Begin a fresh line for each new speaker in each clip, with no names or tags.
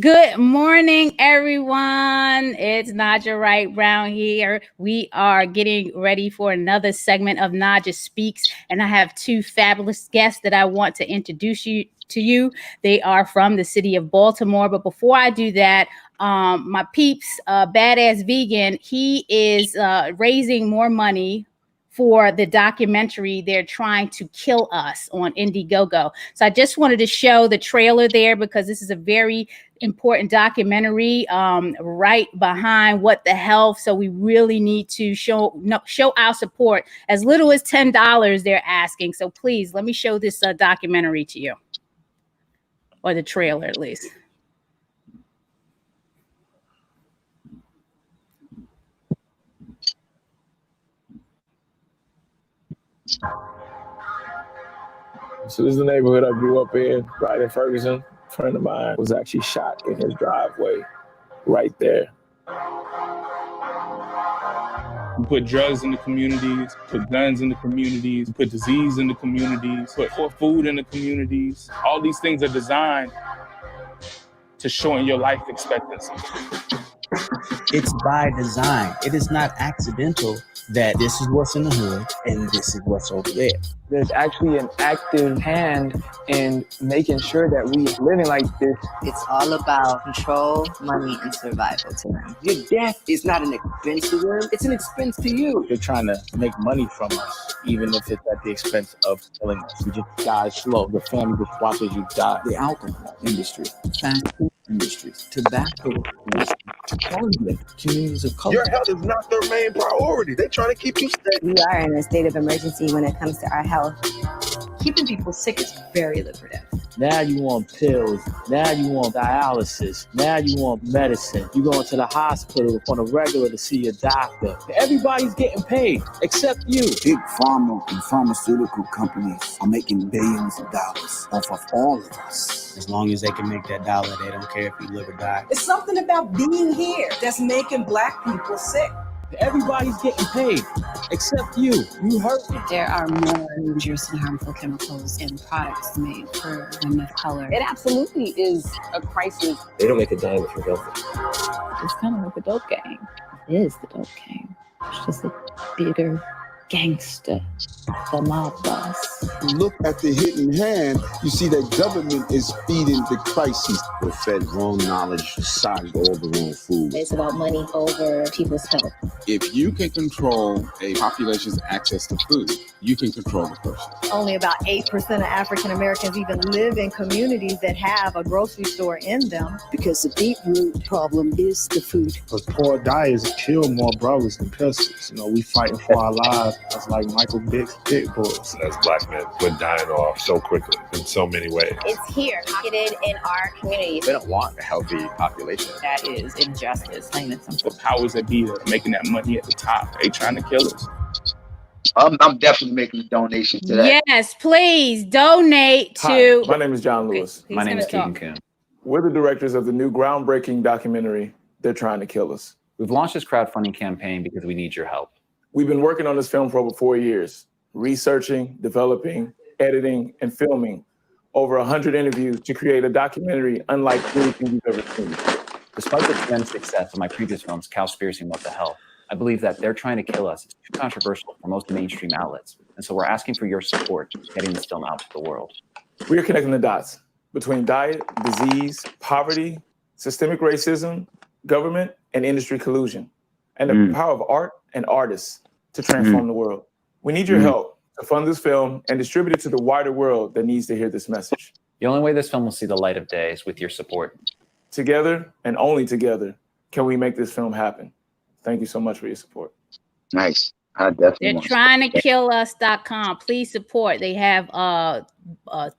Good morning, everyone. It's Naijha Wright Brown here. We are getting ready for another segment of Naijha Speaks, and I have two fabulous guests that I want to introduce you to you. They are from the city of Baltimore, but before I do that, my peeps, Badass Vegan, he is raising more money for the documentary They're Trying to Kill Us on Indiegogo. So I just wanted to show the trailer there because this is a very important documentary right behind What the Health. So we really need to show our support. As little as $10 they're asking. So please let me show this documentary to you, or the trailer at least.
So this is the neighborhood I grew up in, right in Ferguson. A friend of mine was actually shot in his driveway right there.
We put drugs in the communities, put guns in the communities, put disease in the communities, put food in the communities. All these things are designed to shorten your life expectancy.
It's by design. It is not accidental that this is what's in the hood and this is what's over there.
There's actually an active hand in making sure that we living like this.
It's all about control, money, and survival to them.
Your death is not an expense to them, it's an expense to you.
They're trying to make money from us, even if it's at the expense of killing us. You just die slow. Your family just watches you die.
The alcohol industry, fast food industries, tobacco industry, target communities of color.
Your health is not their main priority. They're trying to keep you sick.
We are in a state of emergency when it comes to our health.
Keeping people sick is very lucrative.
Now you want pills. Now you want dialysis. Now you want medicine. You going to the hospital on a regular to see your doctor. Everybody's getting paid except you.
Big pharma and pharmaceutical companies are making billions of dollars off of all of us.
As long as they can make that dollar, they don't care if you live or die.
It's something about being here that's making Black people sick.
Everybody's getting paid except you. You hurt me.
There are more dangerous and harmful chemicals in products made for women of color.
It absolutely is a crisis.
They don't make a dime if you're healthy.
It's kind of like a dope gang. It is the dope gang. It's just a bigger gangster, the mob boss.
You look at the hidden hand, you see that government is feeding the crisis.
We're fed wrong knowledge, decided all the wrong food.
It's about money over people's health.
If you can control a population's access to food, you can control the person.
Only about 8% of African Americans even live in communities that have a grocery store in them.
Because the deep root problem is the food.
Because poor diets kill more brothers than pistols. You know, we fighting for our lives. That's like Michael Vick's pit bulls.
As Black men, we're dying off so quickly in so many ways.
It's here, pocketed in our communities.
They don't want a healthy population.
That is injustice, plain and simple.
The powers that be that are making that money at the top, they trying to kill us.
I'm definitely making a donation to that.
Yes, please donate to.
Hi, my name is John Lewis.
My name is Keaton Kim.
We're the directors of the new groundbreaking documentary, They're Trying to Kill Us.
We've launched this crowdfunding campaign because we need your help.
We've been working on this film for over 4 years, researching, developing, editing, and filming over 100 interviews to create a documentary unlike anything you've ever seen.
Despite the tremendous success of my previous films, Cowspiracy and What the Hell, I believe that They're Trying to Kill Us is too controversial for most mainstream outlets. And so we're asking for your support getting this film out to the world.
We are connecting the dots between diet, disease, poverty, systemic racism, government, and industry collusion, and the power of art and artists to transform the world. We need your help to fund this film and distribute it to the wider world that needs to hear this message.
The only way this film will see the light of day is with your support.
Together, and only together, can we make this film happen. Thank you so much for your support.
Nice. I definitely.
They're trying to kill us.com. Please support. They have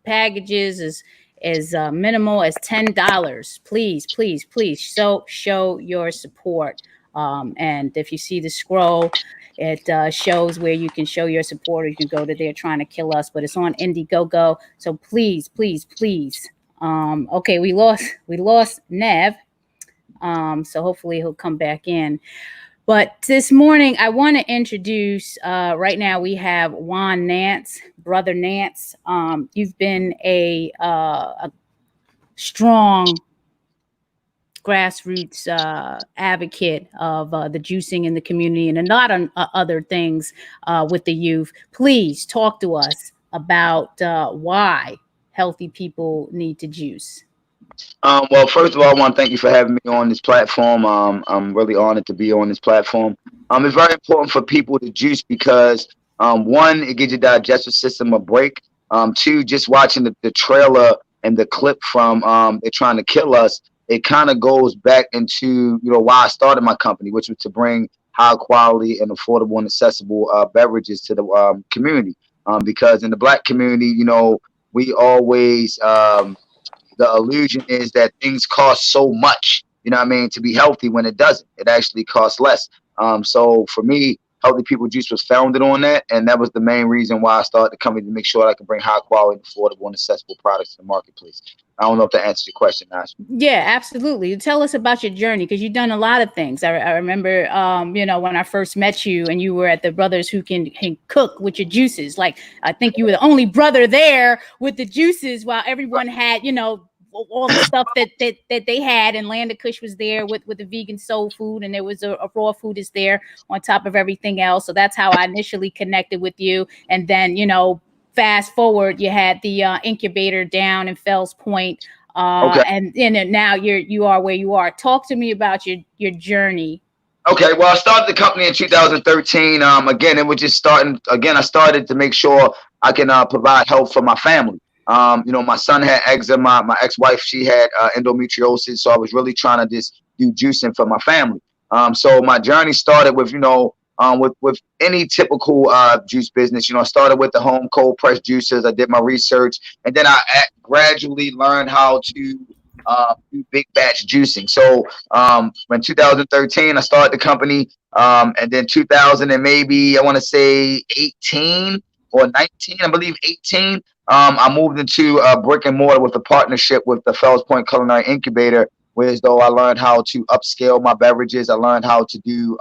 packages as minimal as $10. Please, please, please. So show your support. And if you see the scroll, it shows where you can show your support, or you can go to They're Trying to Kill Us, but it's on Indiegogo. So please, please, please. Okay, we lost Nev. So hopefully he'll come back in. But this morning, I want to introduce, right now we have Juan Nance, Brother Nance. You've been a strong grassroots advocate of the juicing in the community and a lot of other things with the youth. Please talk to us about why healthy people need to juice.
Well, first of all, I want to thank you for having me on this platform. I'm really honored to be on this platform. It's very important for people to juice because one, it gives your digestive system a break. Two, just watching the trailer and the clip from They're Trying to Kill Us, it kind of goes back into, you know, why I started my company, which was to bring high quality and affordable and accessible beverages to the community. Because in the Black community, you know, we always the illusion is that things cost so much, you know what I mean, to be healthy, when it doesn't. It actually costs less. So for me, Healthy People Juice was founded on that, and that was the main reason why I started the company, to make sure that I can bring high quality, affordable, and accessible products to the marketplace. I don't know if that answers your question, Nash.
Yeah, absolutely. Tell us about your journey, because you've done a lot of things. I remember, you know, when I first met you and you were at the Brothers Who Can Cook with your juices. Like, I think you were the only brother there with the juices, while everyone had, you know, all the stuff that they had, and Land of Kush was there with the vegan soul food, and there was a raw food is there on top of everything else. So that's how I initially connected with you. And then, you know, fast forward, you had the incubator down in Fells Point,
Okay.
and now you are where you are. Talk to me about your journey.
Okay, well, I started the company in 2013. Again, it was just starting. Again, I started to make sure I can provide health for my family. You know, my son had eczema. My ex-wife, she had endometriosis. So I was really trying to just do juicing for my family. So my journey started with, you know, with any typical juice business. You know, I started with the home cold press juicers. I did my research, and then I gradually learned how to do big batch juicing. So in 2013, I started the company, and then 2000 and maybe I want to say 18 or 19, I believe 18. I moved into brick and mortar with a partnership with the Fells Point Culinary Incubator, whereas though I learned how to upscale my beverages. I learned how to do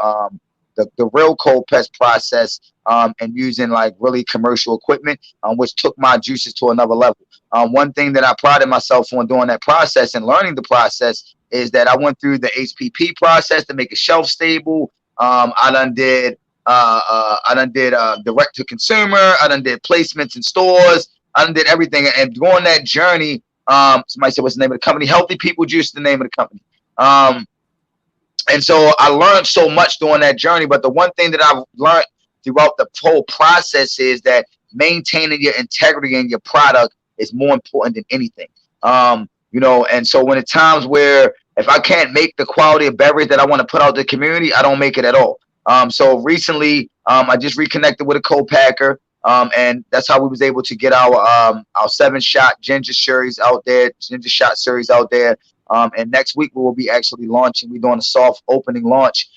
the real cold press process, and using like really commercial equipment, which took my juices to another level. One thing that I prided myself on doing that process and learning the process is that I went through the HPP process to make it shelf stable. I done did direct to consumer. I done did placements in stores. I done did everything. And going that journey, somebody said, what's the name of the company? Healthy People Juice is the name of the company. And so I learned so much during that journey. But the one thing that I've learned throughout the whole process is that maintaining your integrity in your product is more important than anything. You know, and so when it's times where if I can't make the quality of beverage that I want to put out to the community, I don't make it at all. So recently, I just reconnected with a co-packer, and that's how we was able to get our 7-shot ginger series out there, ginger shot series out there. And next week we will be actually launching. We're doing a soft opening launch,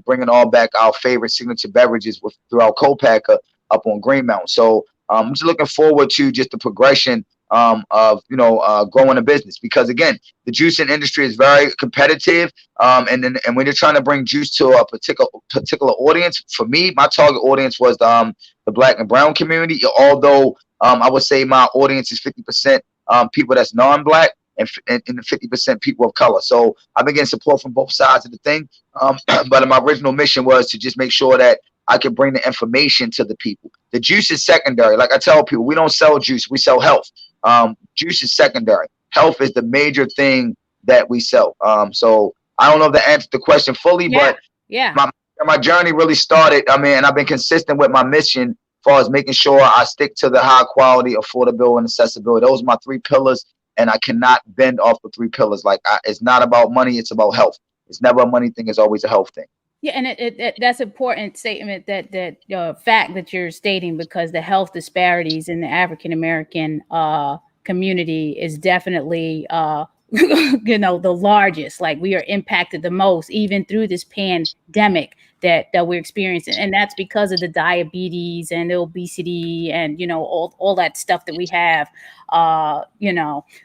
bringing all back our favorite signature beverages through our co-packer up on Green Mountain. So I'm just looking forward to just the progression of, you know, growing a business, because again, the juicing industry is very competitive. And when you're trying to bring juice to a particular audience, for me, my target audience was the Black and brown community. Although I would say my audience is 50% people that's non-Black and 50% people of color. So I've been getting support from both sides of the thing. But my original mission was to just make sure that I can bring the information to the people. The juice is secondary. Like I tell people, we don't sell juice, we sell health. Juice is secondary. Health is the major thing that we sell. So I don't know if that answered the question fully, but my journey really started. I mean, and I've been consistent with my mission as far as making sure I stick to the high quality, affordable, and accessibility. Those are my 3 pillars, and I cannot bend off the 3 pillars. Like it's not about money, it's about health. It's never a money thing, it's always a health thing.
Yeah, and that's an important statement, that fact that you're stating, because the health disparities in the African American community is definitely you know, the largest. Like, we are impacted the most, even through this pandemic. that we're experiencing, and that's because of the diabetes and the obesity and all that stuff that we have.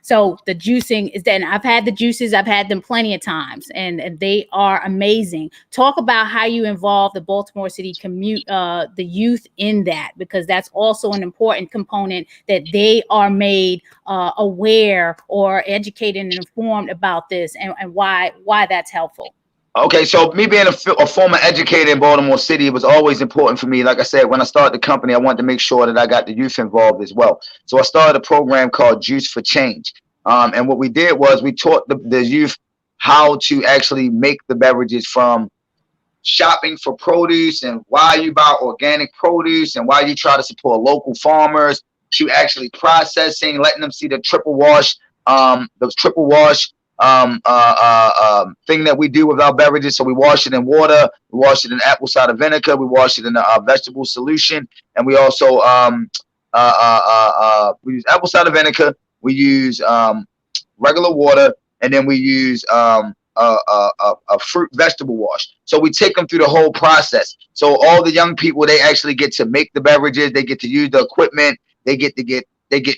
So the juicing is then I've had the juices, I've had them plenty of times, and they are amazing. Talk about how you involve the Baltimore City the youth in that, because that's also an important component, that they are made aware or educated and informed about this, and why that's helpful.
Okay, so me being a former educator in Baltimore City, it was always important for me. Like I said, when I started the company, I wanted to make sure that I got the youth involved as well. So I started a program called Juice for Change. And what we did was we taught the youth how to actually make the beverages, from shopping for produce and why you buy organic produce and why you try to support local farmers, to actually processing, letting them see the triple wash, thing that we do with our beverages. So we wash it in water, we wash it in apple cider vinegar, we wash it in a vegetable solution, and we also we use apple cider vinegar, we use regular water, and then we use a fruit vegetable wash. So we take them through the whole process. So all the young people, they actually get to make the beverages, they get to use the equipment, they get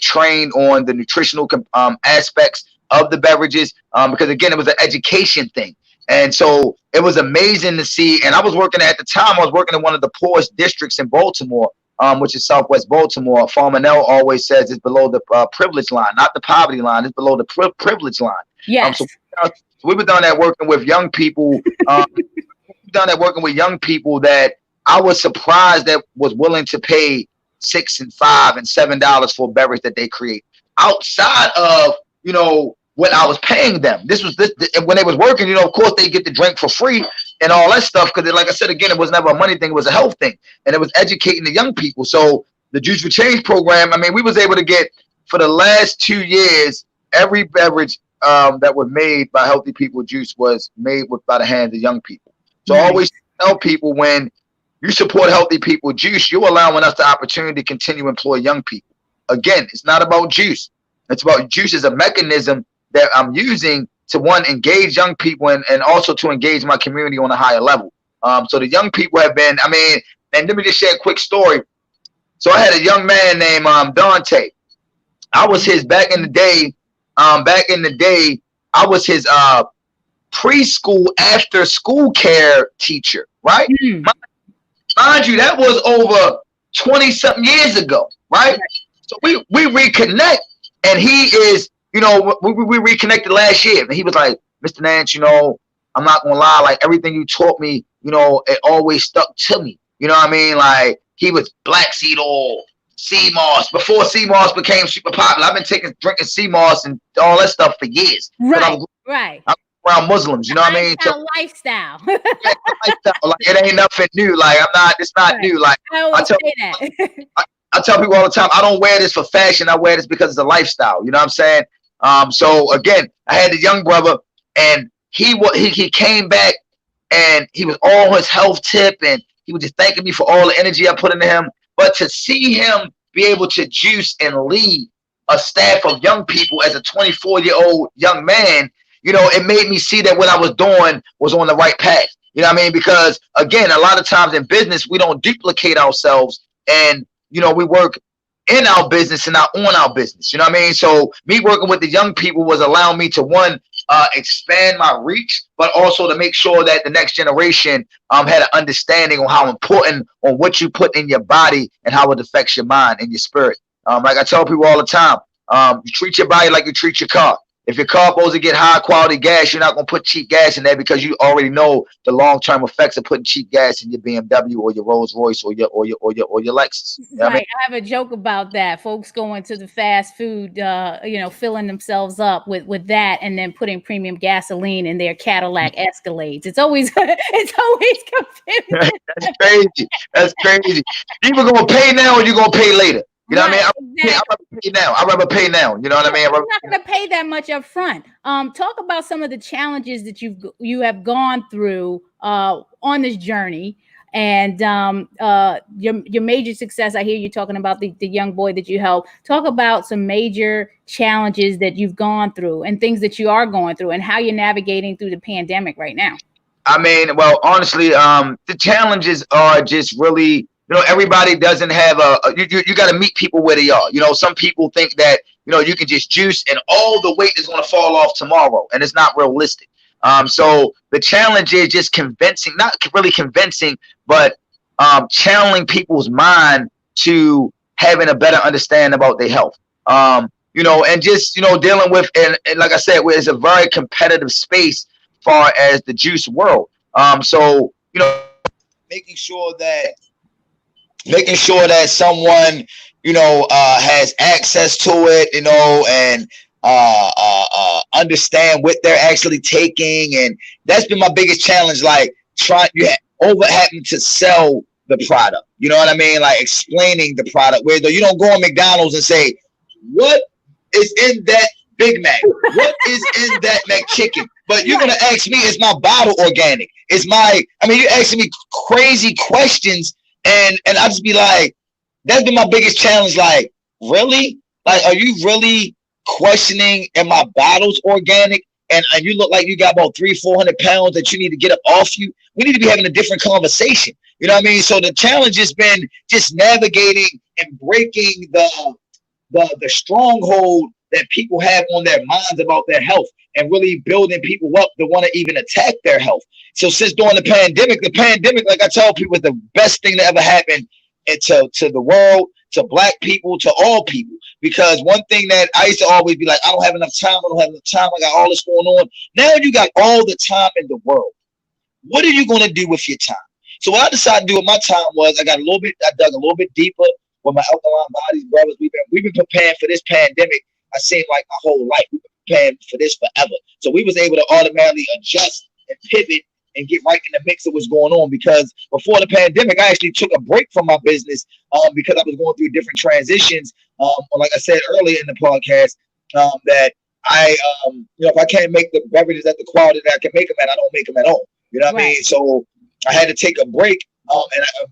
trained on the nutritional aspects of the beverages, because again, it was an education thing. And so it was amazing to see. And I was working at the time, I was working in one of the poorest districts in Baltimore, which is Southwest Baltimore. Farmer Nell always says it's below the privilege line, not the poverty line, it's below the privilege line.
Yes.
So we were done that working with young people, that I was surprised that was willing to pay $6 and $5 and $7 for a beverage that they create, outside of, what I was paying them. This when they was working, of course they get the drink for free and all that stuff. Because like I said, again, it was never a money thing, it was a health thing. And it was educating the young people. So the Juice for Change program, I mean, we was able to get, for the last 2 years, every beverage that was made by Healthy People Juice was made by the hands of young people. So I always tell people, when you support Healthy People Juice, you're allowing us the opportunity to continue to employ young people. Again, it's not about juice. It's about juice as a mechanism that I'm using to, one, engage young people, and also to engage my community on a higher level. So the young people have been, and let me just share a quick story. So I had a young man named Dante. I was his, back in the day, I was his preschool after school care teacher, right? Mind you, that was over 20-something years ago, right? So we reconnect, and he is, we reconnected last year, and he was like, Mr. Nance, I'm not gonna lie, like, everything you taught me, it always stuck to me. You know what I mean? Like, he was black seed oil, sea moss. Before sea moss became super popular, I've been drinking sea moss and all that stuff for years.
Right.
I'm around Muslims, you know what I mean?
So, lifestyle.
Like, it ain't nothing new. Like, it's not new. Like, I tell people all the time, I don't wear this for fashion. I wear this because it's a lifestyle. You know what I'm saying? So again, I had a young brother, and he came back, and he was on his health tip, and he was just thanking me for all the energy I put into him. But to see him be able to juice and lead a staff of young people as a 24-year-old young man, it made me see that what I was doing was on the right path. You know what I mean? Because again, a lot of times in business, we don't duplicate ourselves, and we work in our business and not on our business. You know what I mean? So me working with the young people was allowing me to, one, expand my reach, but also to make sure that the next generation had an understanding on how important, on what you put in your body and how it affects your mind and your spirit. Like I tell people all the time, you treat your body like you treat your car. If your car supposed to get high quality gas, you're not going to put cheap gas in there, because you already know the long-term effects of putting cheap gas in your BMW or your Rolls Royce or your Lexus. You know what I mean?
I have a joke about that. Folks going to the fast food, filling themselves up with that, and then putting premium gasoline in their Cadillac Escalades. It's always confusing.
That's crazy. You either going to pay now or you going to pay later. You know what I mean? I'd rather pay now. I'd rather pay now. You know what I mean?
I'm not going to pay that much up front. Talk about some of the challenges that you have gone through on this journey, and your major success. I hear you talking about the young boy that you helped. Talk about some major challenges that you've gone through and things that you are going through, and how you're navigating through the pandemic right now.
I mean, well, honestly, the challenges are just really, everybody doesn't have you got to meet people where they are. Some people think that, you can just juice and all the weight is going to fall off tomorrow, and it's not realistic. So the challenge is just convincing, not really convincing, but channeling people's mind to having a better understanding about their health. And just, dealing with, and like I said, it's a very competitive space far as the juice world. So, making sure that someone, has access to it, and understand what they're actually taking. And that's been my biggest challenge, like having to sell the product. You know what I mean? Like explaining the product, where you don't go on McDonald's and say, what is in that Big Mac? What is in that McChicken? But you're gonna ask me, is my bottle organic? You're asking me crazy questions, and I just be like, that's been my biggest challenge. Like, really? Like, are you really questioning, and my bottle's organic, and you look like you got about 300-400 pounds that you need to get up off you? We need to be having a different conversation. You know what I mean? So the challenge has been just navigating and breaking the stronghold that people have on their minds about their health, and really building people up to want to even attack their health. So since during the pandemic, like I tell people, is the best thing that ever happened to the world, to Black people, to all people. Because one thing that I used to always be like, I don't have enough time, I got all this going on. Now you got all the time in the world. What are you going to do with your time? So what I decided to do with my time was I dug a little bit deeper with my Alkaline Bodies brothers. We've been preparing for this pandemic, I seem like my whole life. We've been preparing for this forever. So we was able to automatically adjust and pivot and get right in the mix of what's going on. Because before the pandemic, I actually took a break from my business because I was going through different transitions. Like I said earlier in the podcast, that if I can't make the beverages at the quality that I can make them at, I don't make them at all. You know what I mean? So I had to take a break.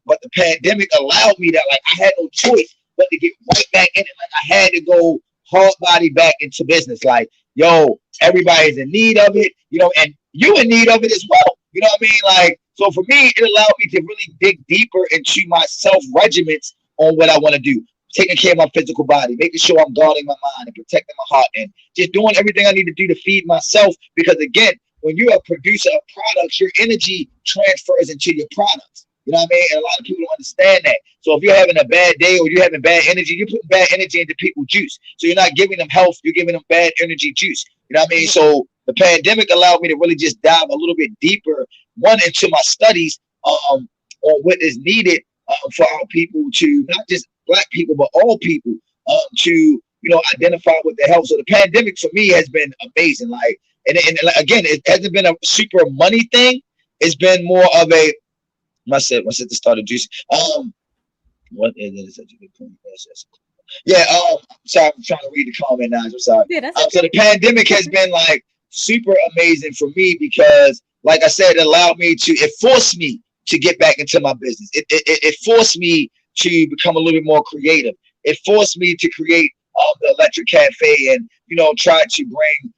But the pandemic allowed me that, like, I had no choice but to get right back in it. Like, I had to go hard body back into business. Like, yo, everybody's in need of it, and you in need of it as well. You know what I mean? Like, so for me, it allowed me to really dig deeper into my self-regiments on what I want to do. Taking care of my physical body, making sure I'm guarding my mind and protecting my heart, and just doing everything I need to do to feed myself. Because again, when you're a producer of products, your energy transfers into your products. You know what I mean? And a lot of people don't understand that. So if you're having a bad day or you're having bad energy, you're putting bad energy into people's juice. So you're not giving them health, you're giving them bad energy juice. You know what I mean? So the pandemic allowed me to really just dive a little bit deeper, into my studies on what is needed for our people to, not just Black people, but all people, to, identify with their health. So the pandemic for me has been amazing. Like, and again, it hasn't been a super money thing. It's been more of a, I said to start a juice. What is it? Such a good point. Yeah. Sorry, I'm trying to read the comment now. I'm sorry. Yeah, so the pandemic has been like super amazing for me because, like I said, it forced me to get back into my business. It forced me to become a little bit more creative. It forced me to create the Electric Cafe and, try to bring,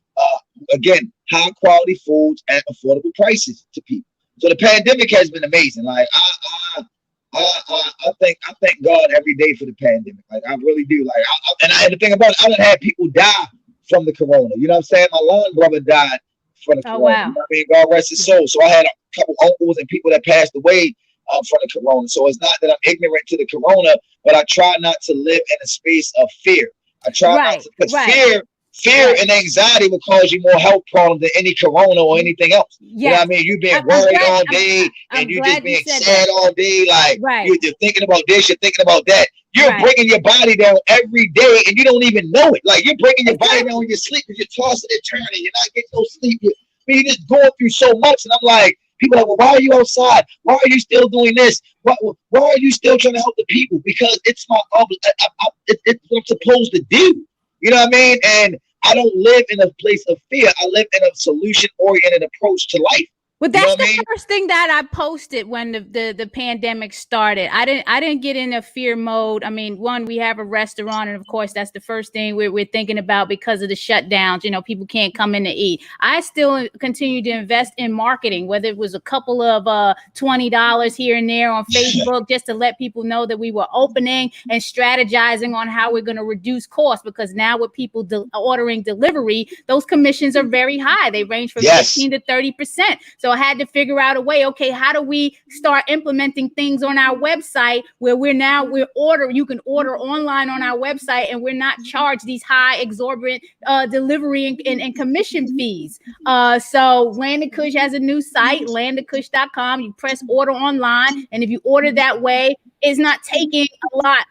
again, high quality foods at affordable prices to people. So the pandemic has been amazing. Like I thank God every day for the pandemic. Like I really do. Like and the thing about it, I done had people die from the corona. You know what I'm saying? My long brother died from the corona.
Wow.
You know what I mean? God rest his soul. So I had a couple uncles and people that passed away from the corona. So it's not that I'm ignorant to the corona, but I try not to live in a space of fear. I try not to, because fear and anxiety will cause you more health problems than any corona or anything else. Yes. You know what I mean? You've been worried all day and you just being sad all day. Like you're thinking about this, you're thinking about that. You're bringing your body down every day and you don't even know it. Like you're breaking your body down in your sleep because you're tossing and turning. You're not getting no sleep. You're just going through so much. And I'm like, people are like, well, why are you outside? Why are you still doing this? Why are you still trying to help the people? Because it's my it's what I'm supposed to do. You know what I mean? And I don't live in a place of fear. I live in a solution-oriented approach to life.
Well, that's the first thing that I posted when the pandemic started. I didn't get in a fear mode. I mean, one, we have a restaurant, and of course, that's the first thing we're thinking about because of the shutdowns. You know, people can't come in to eat. I still continue to invest in marketing, whether it was a couple of $20 here and there on Facebook, just to let people know that we were opening and strategizing on how we're going to reduce costs. Because now with people ordering delivery, those commissions are very high. They range from 15 to 30%. So I had to figure out a way. Okay, how do we start implementing things on our website where you can order online on our website, and we're not charged these high exorbitant delivery and commission fees. So Landed Kush has a new site, landedkush.com. You press order online, and if you order that way, it's not taking a lot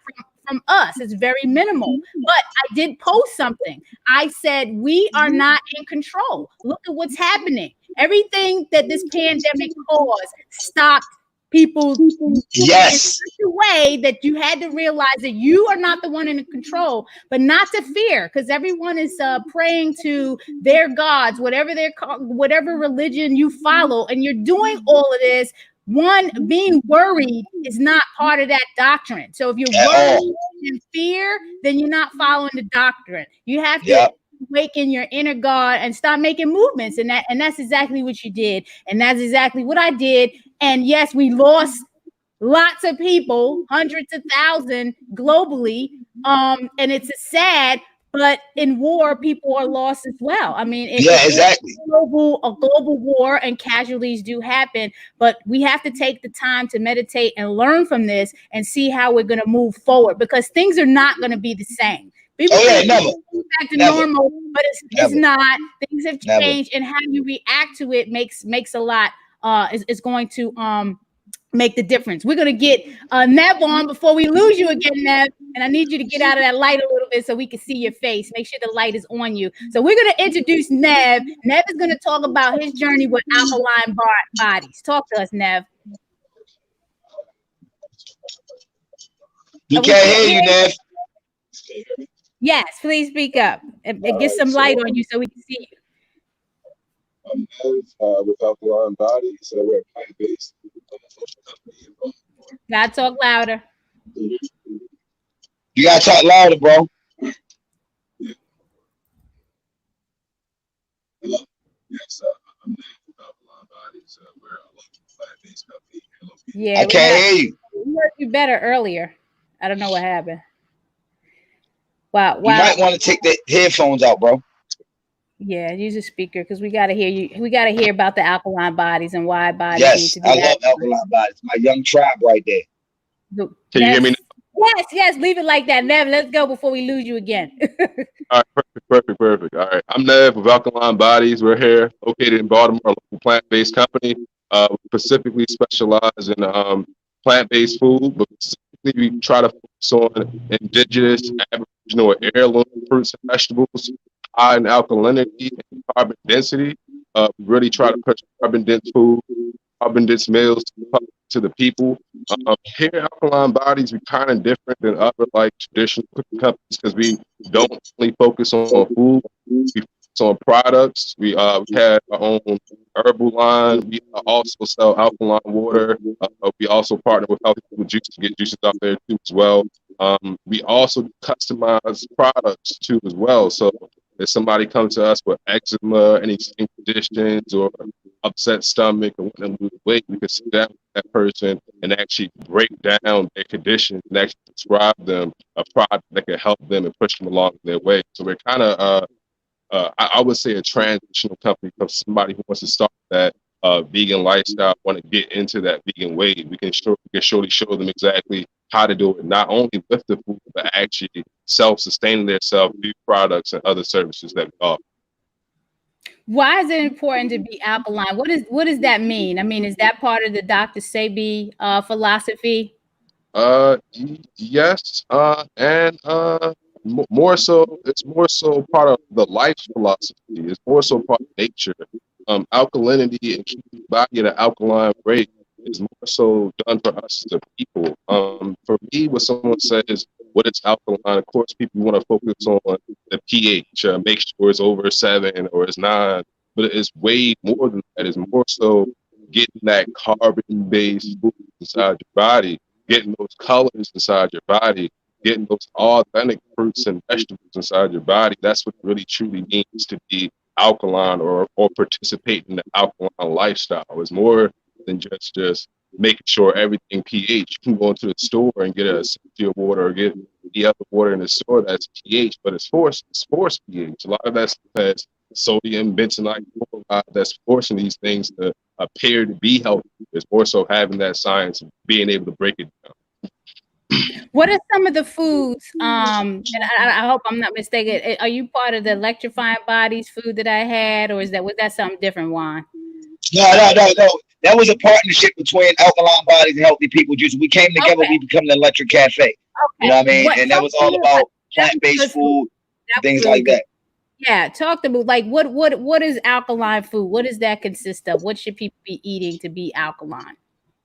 from us. It's very minimal. But I did post something. I said, we are not in control. Look at what's happening. Everything that this pandemic caused stopped people in such a way that you had to realize that you are not the one in control, but not to fear, because everyone is praying to their gods, whatever religion you follow, and you're doing all of this. One, being worried is not part of that doctrine. So if you're worried and fear, then you're not following the doctrine. You have to awaken your inner God and stop making movements, and that's exactly what you did, and that's exactly what I did. And yes, we lost lots of people, hundreds of thousands globally, and it's sad. But in war, people are lost as well. I mean, it's a global war, and casualties do happen. But we have to take the time to meditate and learn from this and see how we're going to move forward, because things are not going to be the same. People think back to normal, but it's not. Things have changed, and how you react to it makes a lot. Is going to make the difference. We're going to get Nev on before we lose you again, Nev. And I need you to get out of that light a little bit so we can see your face. Make sure the light is on you. So we're going to introduce Nev. Nev is going to talk about his journey with Alkaline Bodies. Talk to us, Nev.
You can't hear you, Nev.
Yes, please speak up and get some light on you so we can see you.
I'm Nev with Alkaline Bodies. We're a plant-based social company in Baltimore.
Gotta talk louder.
You gotta talk louder, bro.
Hello. Yes, I'm Nev with Alkaline Bodies. We're a local plant-based company.
Yeah,
I can't hear you.
We heard you better earlier. I don't know what happened. Wow.
You might want to take the headphones out, bro.
Yeah, use a speaker, because we got to hear you. We got to hear about the Alkaline Bodies and why bodies need to be.
I love Alkaline Bodies. My young tribe right there.
Can you hear me now?
Yes. Leave it like that, Nev. Let's go before we lose you again.
All right, perfect. All right, I'm Nev with Alkaline Bodies. We're here, located in Baltimore, a local plant-based company. We specifically specialize in plant-based food, but specifically we try to focus on indigenous, Aboriginal, heirloom fruits and vegetables, high in alkalinity and carbon density. We really try to push carbon dense food, carbon dense meals to the people. Here at Alkaline Bodies, we're kind of different than other like traditional cooking companies, because we don't only focus on food, we focus on products. We have our own herbal line. We also sell alkaline water. We also partner with Healthy Food Juice to get juices out there too as well. We also customize products too as well. So if somebody comes to us with eczema, any skin conditions, or upset stomach, or want to lose weight, we can sit down with that person and actually break down their condition and actually prescribe them a product that can help them and push them along their way. So we're kind of, I would say, a transitional company for somebody who wants to start that vegan lifestyle, want to get into that vegan way. We can surely show them exactly how to do it, not only with the food, but actually self-sustaining themselves through products and other services that we offer.
Why is it important to be alkaline? What does that mean? I mean, is that part of the Dr. Sebi philosophy?
Yes, and more so, it's more so part of the life philosophy. It's more so part of nature. Alkalinity and keeping the body at an alkaline rate is more so done for us as a people. For me, when someone says what is alkaline, of course, people want to focus on the pH, make sure it's over 7 or it's 9, but it's way more than that. It's more so getting that carbon-based food inside your body, getting those colors inside your body, getting those authentic fruits and vegetables inside your body. That's what it really truly means to be alkaline or participate in the alkaline lifestyle. It's more than just making sure everything pH. You can go into the store and get a Cynthia water or get the other water in the store that's pH, but it's forced pH. A lot of that stuff has sodium, bentonite, chloride that's forcing these things to appear to be healthy. It's more so having that science and being able to break it down.
What are some of the foods? And I hope I'm not mistaken. Are you part of the Electrifying Bodies food that I had, or was that something different, Juan?
No. That was a partnership between Alkaline Bodies and Healthy People Juice. We came together. We become the Electric Cafe. Okay. You know what I mean? And that was all about plant-based food, things like that.
Yeah, talk to me. Like, what is alkaline food? What does that consist of? What should people be eating to be alkaline?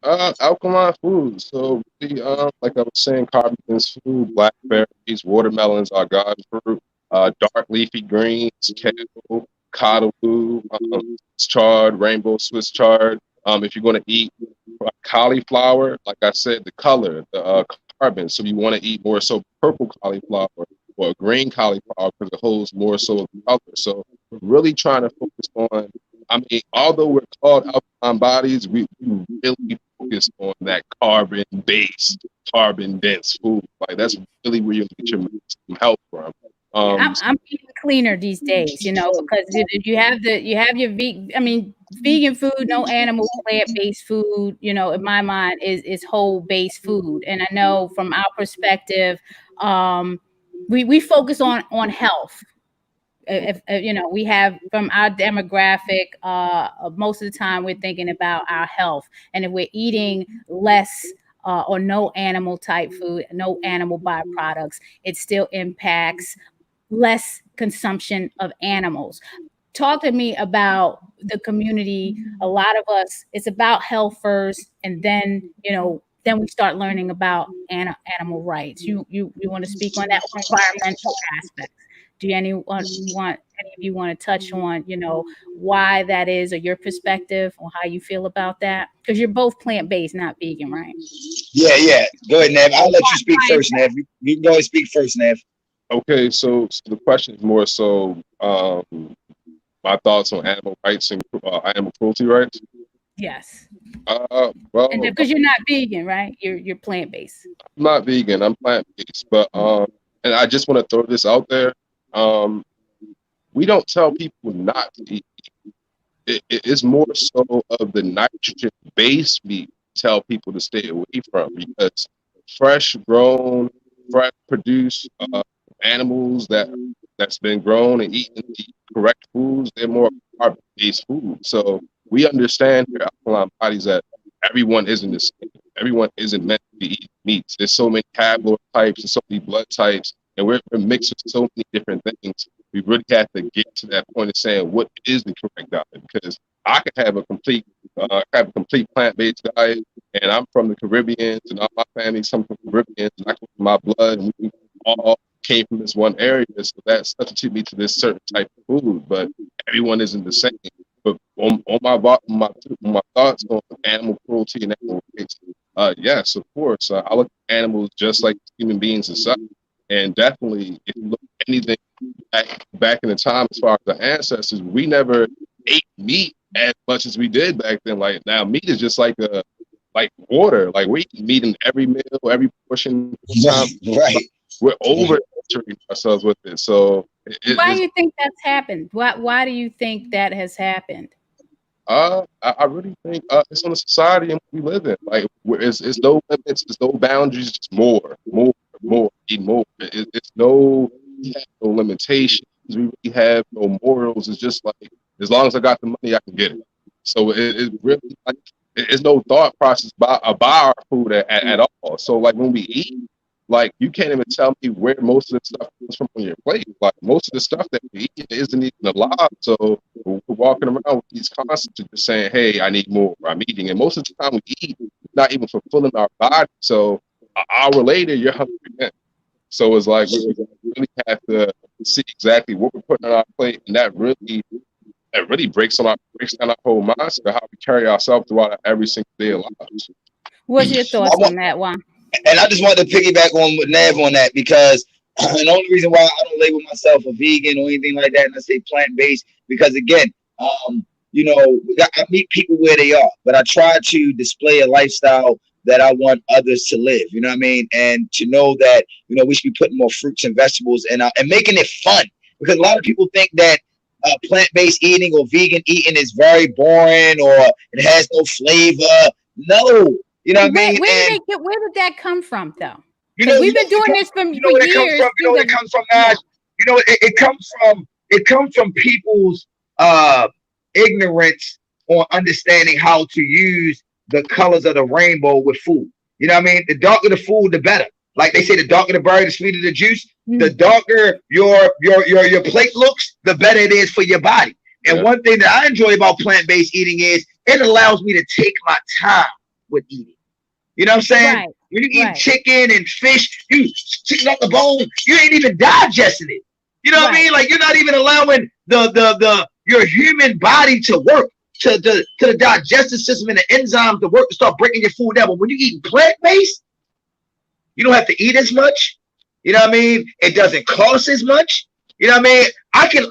Alkaline food. So, like I was saying, carbon-dense food, blackberries, watermelons, agave fruit, dark leafy greens, kale, cottonwood, chard, rainbow Swiss chard. If you're going to eat cauliflower, like I said, the color, the carbon. So you want to eat more so purple cauliflower or green cauliflower because it holds more so of the color. So we're really trying to focus on, although we're called Alkaline Bodies, we really focus on that carbon-based, carbon-dense food. Like that's really where you get your maximum health from.
I'm eating cleaner these days, because you have your vegan food, no animal, plant-based food, in my mind is whole-based food. And I know from our perspective, we focus on health. If we have from our demographic, most of the time we're thinking about our health. And if we're eating less or no animal type food, no animal byproducts, it still impacts less consumption of animals. Talk to me about the community. A lot of us, it's about health first, and then then we start learning about animal rights. You want to speak on that environmental aspect? Do any of you want to touch on why that is, or your perspective on how you feel about that? Because you're both plant-based, not vegan, right?
Yeah. Go ahead, Nev. I'll let you speak first, Nev. You can go and speak first, Nev.
Okay, so the question is more so my thoughts on animal rights and animal cruelty rights.
Yes.
Well,
because you're not vegan, right? You're plant-based.
I'm not vegan. I'm plant-based, but and I just want to throw this out there. We don't tell people not to eat meat. It's more so of the nitrogen-based meat we tell people to stay away from, because fresh grown, fresh produced animals that's been grown and eaten the correct foods, they're more carbon-based food. So we understand here at Alkaline Bodies that everyone isn't the same. Everyone isn't meant to be eating meats. There's so many tabloid types and so many blood types, and we're mixed with so many different things. We really have to get to that point of saying what is the correct diet, because I could have a complete plant-based diet, and I'm from the Caribbean, and all my family's from the Caribbean, and I come from my blood, and we all came from this one area, so that substitute me to this certain type of food, but everyone isn't the same. But on my thoughts on animal cruelty and animal rights, yes, of course, I look at animals just like human beings and such, and definitely if you look at anything back in the time as far as the ancestors, we never ate meat as much as we did back then. Like now, meat is just like water. Like we eat meat in every meal, every portion.
Right.
We're over-treating ourselves with it. So
why do you think that's happened? Why do you think that has happened?
I really think it's on the society in which we live in. Like it's no limits, there's no boundaries, just more, eat more. It's no limitations. We really have no morals. It's just like as long as I got the money, I can get it. So it really like it's no thought process about our food at all. So like when we eat, like you can't even tell me where most of the stuff comes from on your plate. Like most of the stuff that we eat isn't even alive. So we're walking around with these concepts of just saying, hey, I need more, I'm eating. And most of the time we eat, not even fulfilling our body. So an hour later, you're hungry again. So it's like we really have to see exactly what we're putting on our plate. And that really it really breaks down our whole mindset of how we carry ourselves throughout our every single day of lives.
What's your thoughts on that one?
And I just wanted to piggyback on with Nav on that, because the only reason why I don't label myself a vegan or anything like that, and I say plant-based, because again, you know, I meet people where they are, but I try to display a lifestyle that I want others to live, you know what I mean? And to know that, you know, we should be putting more fruits and vegetables and making it fun, because a lot of people think that plant-based eating or vegan eating is very boring or it has no flavor. No, you know what I mean?
Where did that come from, though?
You know,
we've been doing this for years.
You know where it comes from, guys? You know, it comes from people's ignorance on understanding how to use the colors of the rainbow with food. You know what I mean? The darker the food, the better. Like they say, the darker the berry, the sweeter the juice. The darker your plate looks, the better it is for your body. And one thing that I enjoy about plant-based eating is it allows me to take my time with eating. You know what I'm saying?
Right.
When you eat chicken and fish, you chicken out the bone, you ain't even digesting it. You know what I mean? Like you're not even allowing your human body to work, to the digestive system and the enzymes to work to start breaking your food down. But when you eat plant-based, you don't have to eat as much. You know what I mean? It doesn't cost as much. You know what I mean?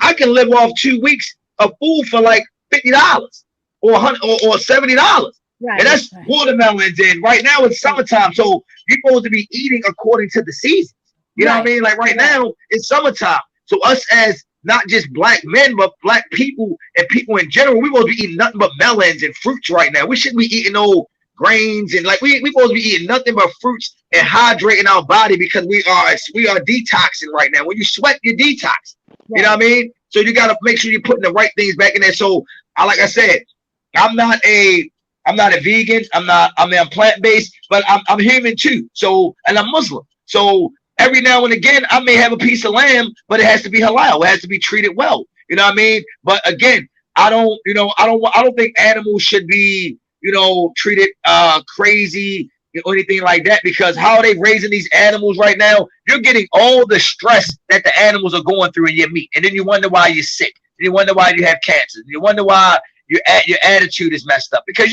I can live off 2 weeks of food for like $50 or $100 or $70.
Right,
and that's watermelons. And right now it's summertime, so you're supposed to be eating according to the seasons. You know what I mean? Like right now it's summertime. So us as not just black men, but black people and people in general, we supposed to be eating nothing but melons and fruits right now. We shouldn't be eating no grains and like we supposed to be eating nothing but fruits and hydrating our body, because we are detoxing right now. When you sweat, you detox. You know what I mean? So you got to make sure you're putting the right things back in there. So like I said, I'm not a vegan. I'm plant-based, but I'm human too. So, and I'm Muslim. So every now and again, I may have a piece of lamb, but it has to be halal. It has to be treated well. You know what I mean? But again, I don't think animals should be, you know, treated crazy or anything like that, because how are they raising these animals right now? You're getting all the stress that the animals are going through in your meat. And then you wonder why you're sick. And you wonder why you have cancer. And you wonder why your attitude is messed up, because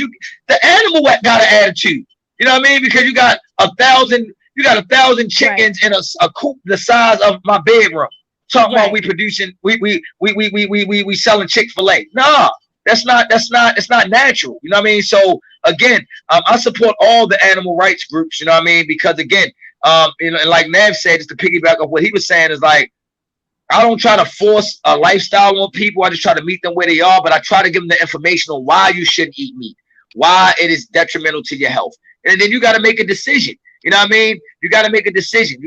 the animal got an attitude. You know what I mean? Because you got 1,000 chickens in a coop the size of my bedroom. Talking about we selling Chick-fil-A. No, it's not natural. You know what I mean? So again, I support all the animal rights groups. You know what I mean? Because again, you know, and like Nav said, just to piggyback off what he was saying, is like, I don't try to force a lifestyle on people. I just try to meet them where they are, but I try to give them the information on why you shouldn't eat meat, why it is detrimental to your health. And then you got to make a decision. You know what I mean? You got to make a decision.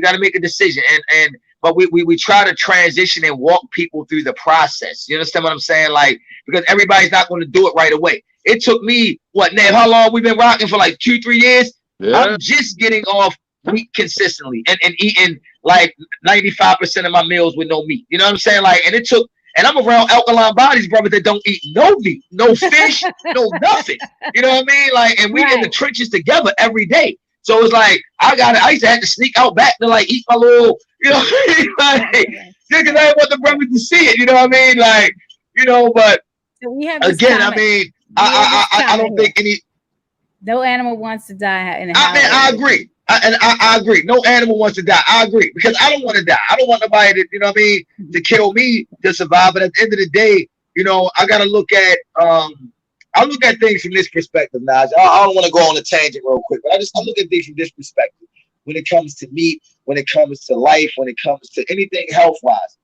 But we try to transition and walk people through the process. You understand what I'm saying? Like, because everybody's not going to do it right away. It took me, how long we've been rocking for, like 2-3 years? Yeah. I'm just getting off meat consistently and eating like 95% of my meals with no meat. You know what I'm saying? Like, and I'm around Alkaline Bodies, brother, that don't eat no meat, no fish, no nothing. You know what I mean? Like, and we in the trenches together every day. So it's like, I used to have to sneak out back to like eat my little, you know, like, because I didn't want the brothers to see it. You know what I mean? Like, you know, but
so we have
again, I mean, I don't think
no animal wants to die in a
house. I agree. I agree. No animal wants to die. I agree, because I don't want to die. I don't want nobody to, you know what I mean, to kill me to survive. But at the end of the day, you know, I got to look at, I look at things from this perspective, Naijha. I don't want to go on a tangent real quick, but I look at things from this perspective. When it comes to meat, when it comes to life, when it comes to anything health-wise,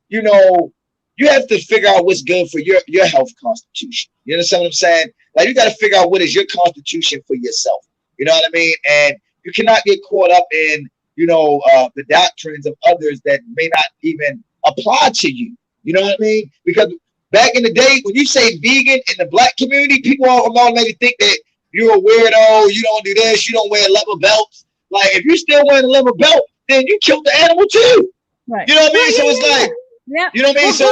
you know, you have to figure out what's good for your health constitution. You understand what I'm saying? Like, you got to figure out what is your constitution for yourself. You know what I mean? And you cannot get caught up in, you know, the doctrines of others that may not even apply to you. You know what I mean? Because back in the day, when you say vegan in the black community, people automatically think that you're a weirdo, you don't do this, you don't wear leather belts. Like, if you're still wearing a leather belt, then you killed the animal too.
Right.
You know what I mean? So it's like, you know what I mean? So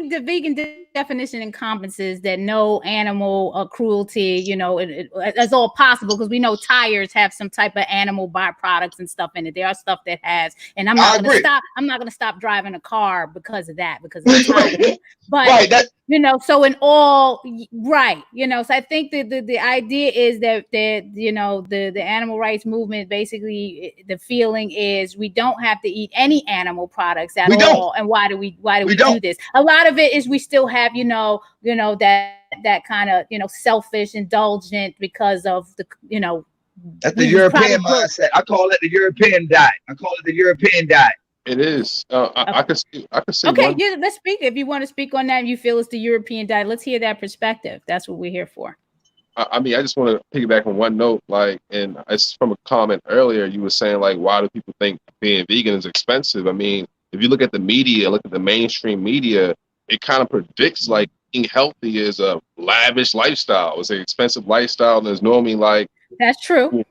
the vegan definition encompasses that no animal cruelty, it's all possible, because we know tires have some type of animal byproducts and stuff in it. There are stuff that has, and I'm not going to stop driving a car because of that, because of the tires. But so in all, so I think that the idea is that the animal rights movement, basically the feeling is we don't have to eat any animal products at all. And why do we do this? A lot of it is we still have that kind of selfish, indulgent, because of the
that's the European mindset. I call it the European diet.
It is. I could see.
Okay, let's speak. If you want to speak on that, and you feel it's the European diet, let's hear that perspective. That's what we're here for.
I mean, I just want to piggyback on one note, and it's from a comment earlier. You were saying, why do people think being vegan is expensive? I mean, if you look at the media, look at the mainstream media, it kind of predicts being healthy is a lavish lifestyle. It's an expensive lifestyle, and there's normally
That's true.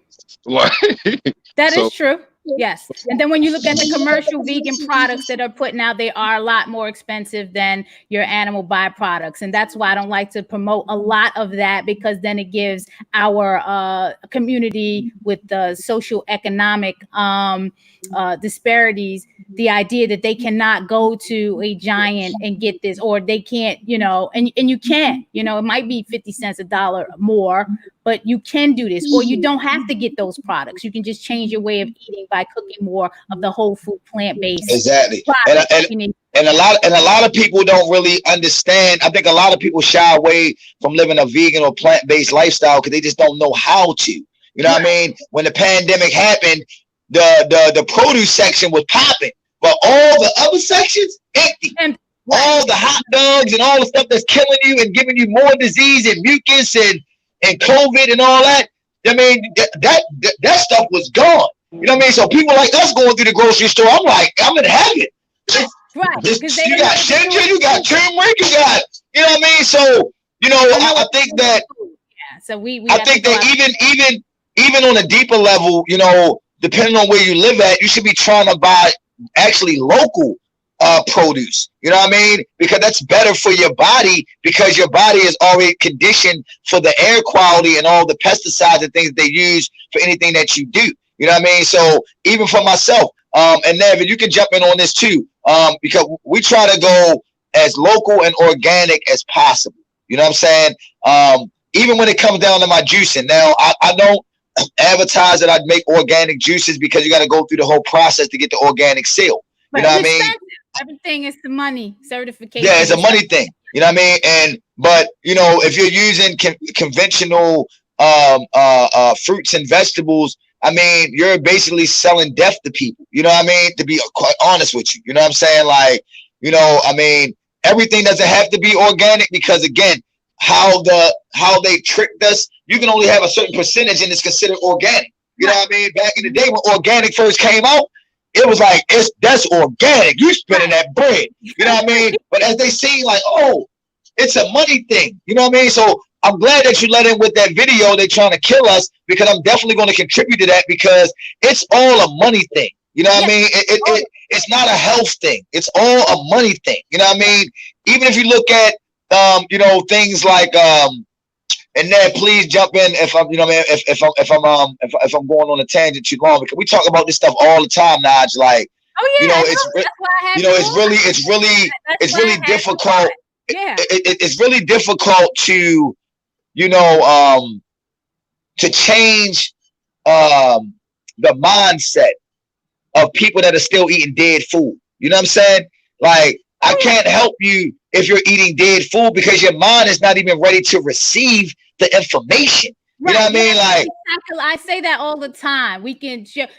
That is true. Yes. And then when you look at the commercial vegan products that are putting out, they are a lot more expensive than your animal byproducts. And that's why I don't like to promote a lot of that, because then it gives our community with the social economic disparities the idea that they cannot go to a giant and get this, or they can't, and you can, it might be 50 cents a dollar more, but you can do this, or you don't have to get those products. You can just change your way of eating by cooking more of the whole food, plant-based.
Exactly. And a lot of people don't really understand. I think a lot of people shy away from living a vegan or plant-based lifestyle because they just don't know how to. You know what I mean? When the pandemic happened, the produce section was popping, but all the other sections empty. All the hot dogs and all the stuff that's killing you and giving you more disease and mucus and COVID and all that. I mean, that stuff was gone. You know what I mean? So people like us going through the grocery store, I'm like, I'm in heaven. You got ginger, you got turmeric, you got, you know what I mean? So, I think that, I think that even on a deeper level, depending on where you live at, you should be trying to buy actually local produce. You know what I mean? Because that's better for your body, because your body is already conditioned for the air quality and all the pesticides and things they use for anything that you do. You know what I mean? So even for myself, and Nevin, you can jump in on this too, because we try to go as local and organic as possible. You know what I'm saying? Even when it comes down to my juicing. Now, I don't advertise that I'd make organic juices, because you got to go through the whole process to get the organic seal. You know what I mean?
Everything is the money certification.
Yeah, it's a money thing. You know what I mean? But if you're using conventional fruits and vegetables, I mean, you're basically selling death to people. You know what I mean? To be quite honest with you, you know what I'm saying? I mean, everything doesn't have to be organic, because again, how they tricked us, you can only have a certain percentage and it's considered organic. You know what I mean? Back in the day when organic first came out, it was like, that's organic. You spending that bread. You know what I mean? But as they see, it's a money thing. You know what I mean? So I'm glad that you let in with that video. They're trying to kill us, because I'm definitely going to contribute to that, because it's all a money thing. You know what I mean? It's not a health thing. It's all a money thing. You know what I mean? Even if you look at, things like, and Ned, please jump in if I'm, if I'm going on a tangent too long, because we talk about this stuff all the time, Naj. It's really difficult. Yeah. It's really difficult to, to change the mindset of people that are still eating dead food. You know what I'm saying? I can't help you if you're eating dead food, because your mind is not even ready to receive the information. You know what I mean?
I say that all the time.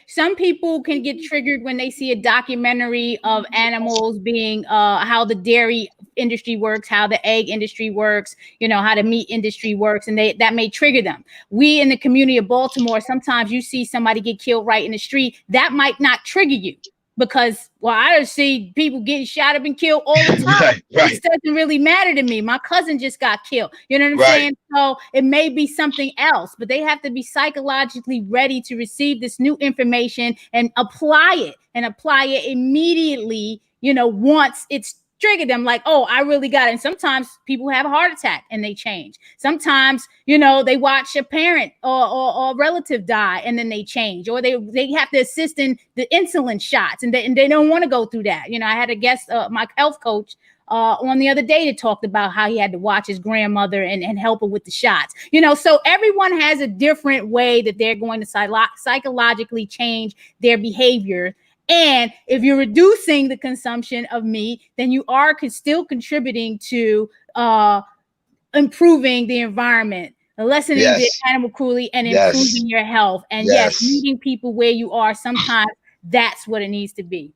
Some people can get triggered when they see a documentary of animals being how the dairy industry works, how the egg industry works, how the meat industry works, and that may trigger them. We in the community of Baltimore, sometimes you see somebody get killed right in the street, that might not trigger you. Because, I don't see people getting shot up and killed all the time. Right. It doesn't really matter to me. My cousin just got killed. You know what I'm saying? So it may be something else, but they have to be psychologically ready to receive this new information and apply it immediately, once it's triggered them like, oh, I really got it. And sometimes people have a heart attack and they change. Sometimes, you know, they watch a parent or relative die and then they change, or they have to assist in the insulin shots and they don't want to go through that. You know, I had a guest, my health coach, on the other day that talked about how he had to watch his grandmother and help her with the shots. You know, so everyone has a different way that they're going to psychologically change their behavior. And if you're reducing the consumption of meat, then you are still contributing to improving the environment, lessening the animal cruelty, and improving your health. And yes, meeting people where you are, sometimes that's what it needs to be.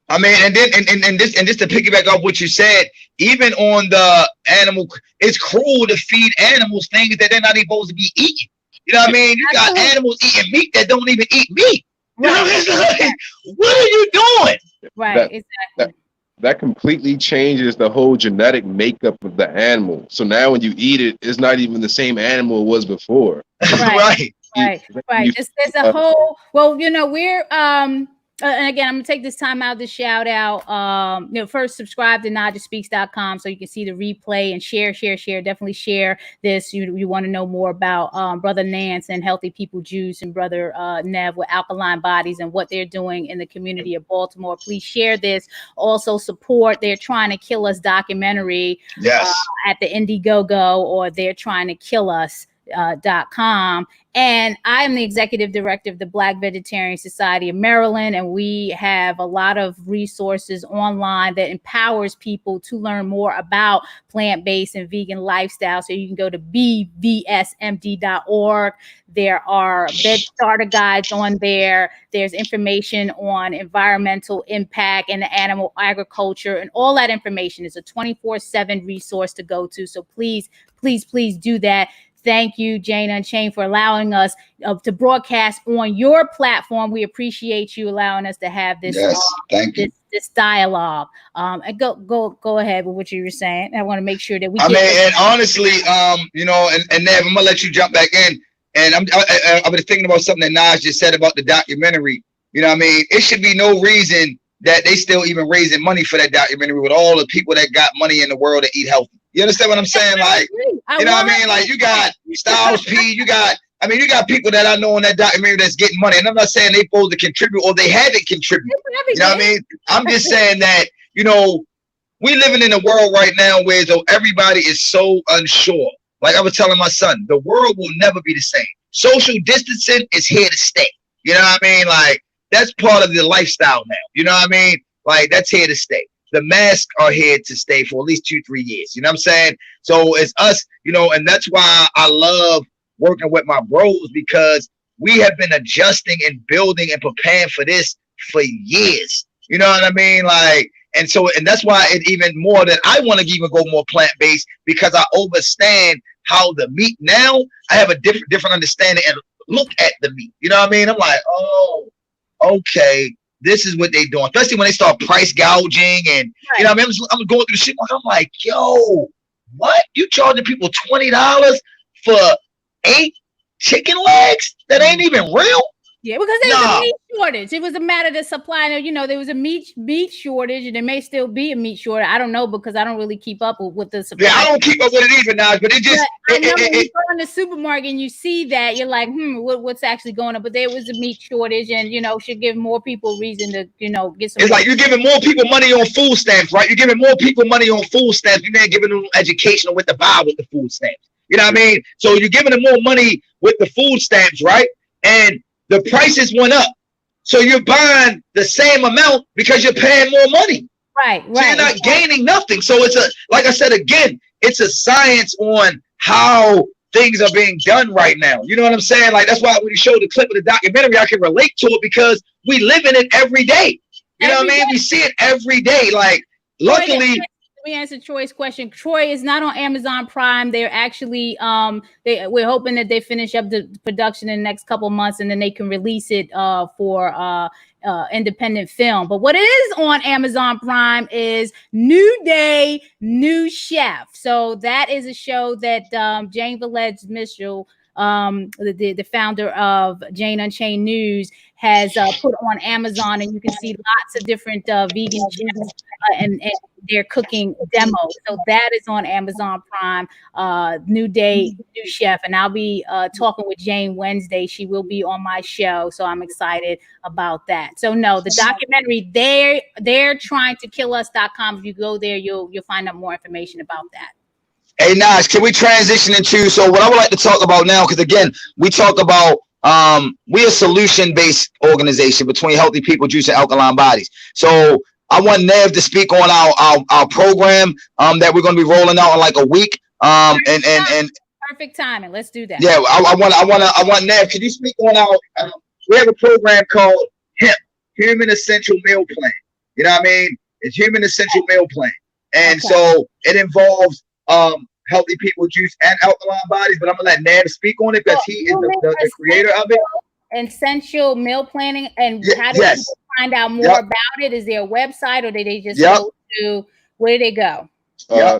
I mean, and then and just to piggyback off what you said, even on the animal, it's cruel to feed animals things that they're not even supposed to be eating. You know what I mean? You got animals eating meat that don't even eat meat. You know what I mean? Like, what are you doing?
Right, exactly.
That completely changes the whole genetic makeup of the animal. So now when you eat it, it's not even the same animal it was before.
Right.
There's a whole, well, you know, we're and again, I'm gonna take this time out to shout out. You know, first subscribe to NaijhaSpeaks.com so you can see the replay and share. Definitely share this. You want to know more about Brother Nance and Healthy People Juice and Brother Nev with Alkaline Bodies and what they're doing in the community of Baltimore. Please share this. Also support They're Trying to Kill Us documentary at the Indiegogo, or They're Trying to Kill Us. .com. And I am the executive director of the Black Vegetarian Society of Maryland, and we have a lot of resources online that empowers people to learn more about plant-based and vegan lifestyle. So you can go to bvsmd.org. There are veg starter guides on there. There's information on environmental impact and the animal agriculture, and all that information is a 24/7 resource to go to. So please do that. Thank you, Jane Unchained, for allowing us to broadcast on your platform. We appreciate you allowing us to have this, this dialogue. And go ahead with what you were saying. I want to make sure that we.
And honestly, you know, and Nev, I'm gonna let you jump back in. And I've been thinking about something that Naj just said about the documentary. You know what I mean? It should be no reason that they still even raising money for that documentary with all the people that got money in the world to eat healthy. You understand what I'm saying? Like, you know what I mean? Like, you got Styles P, you got people that I know in that documentary that's getting money. And I'm not saying they supposed to contribute or they haven't contributed. You know what I mean? I'm just saying that, you know, we living in a world right now where everybody is so unsure. Like I was telling my son, the world will never be the same. Social distancing is here to stay. You know what I mean? Like, that's part of the lifestyle now. You know what I mean? Like, that's here to stay. The masks are here to stay for at least 2-3 years. You know what I'm saying? So it's us, you know, and that's why I love working with my bros, because we have been adjusting and building and preparing for this for years. You know what I mean? Like, and that's why it even more that I want to even go more plant-based, because I understand how the meat now, I have a different understanding and look at the meat. You know what I mean? I'm like, oh, okay. This is what they doing, especially when they start price gouging and you know what I mean? I'm going through the shit. I'm like, yo, what? You charging people $20 for 8 chicken legs that ain't even real?
Yeah, because there was a meat shortage. It was a matter of supply. You know, there was a meat shortage, and there may still be a meat shortage. I don't know, because I don't really keep up with the supply.
Yeah, I don't keep up with it either now, but it just.
I know when you go in the supermarket and you see that, you're like, what's actually going on? But there was a meat shortage, and you know, should give more people reason to, you know, get some.
It's like you're giving more people money on food stamps, right? You're giving more people money on food stamps. You're not giving them education on what to buy with the food stamps. You know what I mean? So you're giving them more money with the food stamps, right? And the prices went up. So you're buying the same amount because you're paying more money.
Right.
So you're not gaining nothing. So it's like I said, again, it's a science on how things are being done right now. You know what I'm saying? Like, that's why when you show the clip of the documentary, I can relate to it, because we live in it every day. You know what I mean? We see it every day. Like, luckily.
Let me answer Troy's question. Troy is not on Amazon Prime. They're actually we're hoping that they finish up the production in the next couple months, and then they can release it for independent film. But what is on Amazon Prime is New Day, New Chef. So that is a show that Jane Velez Mitchell the founder of Jane Unchained News, has put on Amazon, and you can see lots of different vegan chefs and their cooking demos. So that is on Amazon Prime. New Day, New Chef, and I'll be talking with Jane Wednesday. She will be on my show, so I'm excited about that. So no, the documentary, they're trying to kill us.com. If you go there, you'll find out more information about that.
Hey, Naj, can we transition into, so what I would like to talk about now, because again, we talk about, we're a solution-based organization between Healthy People, Juice, and Alkaline Bodies. So I want Nev to speak on our program that we're going to be rolling out in like a week. And
Perfect timing. Let's do that.
Yeah, I want Nev. Can you speak on our? We have a program called HEMP, Human Essential Meal Plan. You know what I mean? It's Human Essential Meal Plan, and so it involves Healthy People, Juice, and Alkaline Bodies. But I'm gonna let Nev speak on it because he is the creator of it.
Essential meal planning, and how do people find out more about it? Is there a website, or did they just go to, where do they go?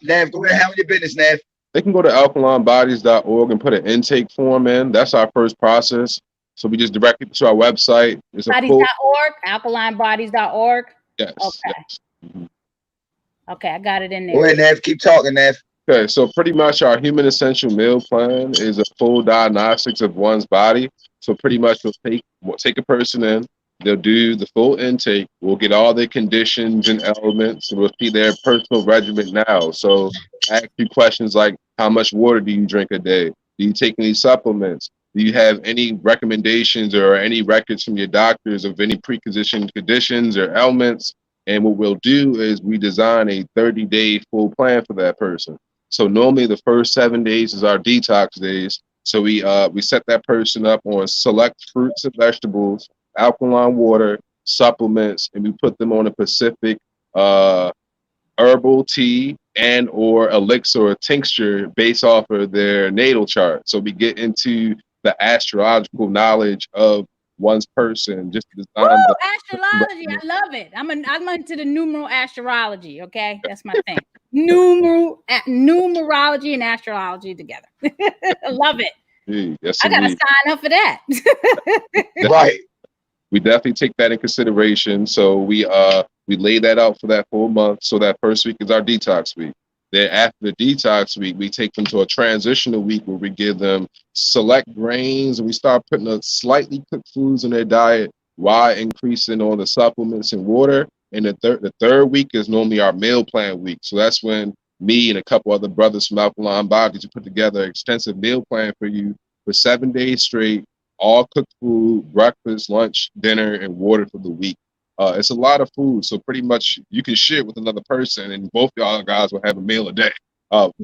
Nev, go ahead, handle your business, Nev.
They can go to alkalinebodies.org and put an intake form in. That's our first process. So we just direct people to our website. It's
Bodies.org, alkalinebodies.org.
Yes.
Okay.
Yes.
Okay, I got it in there.
Go ahead, Nev. Keep talking, Nev.
Okay, so pretty much our Human Essential Meal Plan is a full diagnostics of one's body. So pretty much we'll take a person in, they'll do the full intake, we'll get all their conditions and elements, and we'll see their personal regimen now. So ask you questions like, how much water do you drink a day? Do you take any supplements? Do you have any recommendations or any records from your doctors of any pre-conditioned conditions or ailments? And what we'll do is we design a 30-day full plan for that person. So normally the first 7 days is our detox days. So we set that person up on select fruits and vegetables, alkaline water, supplements, and we put them on a specific herbal tea and or elixir or tincture based off of their natal chart. So we get into the astrological knowledge of one's person, just to design
astrology. I love it. I'm into the numeral astrology. Okay, that's my thing. Numerology and astrology together. I love it.
Yes,
I gotta sign up for that.
Right.
We definitely take that in consideration. So we lay that out for that full month. So that first week is our detox week. Then after the detox week, we take them to a transitional week where we give them select grains, and we start putting a slightly cooked foods in their diet while increasing on the supplements and water. And the third week is normally our meal plan week. So that's when me and a couple other brothers from Alkaline Bodies put together an extensive meal plan for you for 7 days straight, all cooked food, breakfast, lunch, dinner, and water for the week. It's a lot of food, so pretty much you can share with another person, and both y'all guys will have a meal a day,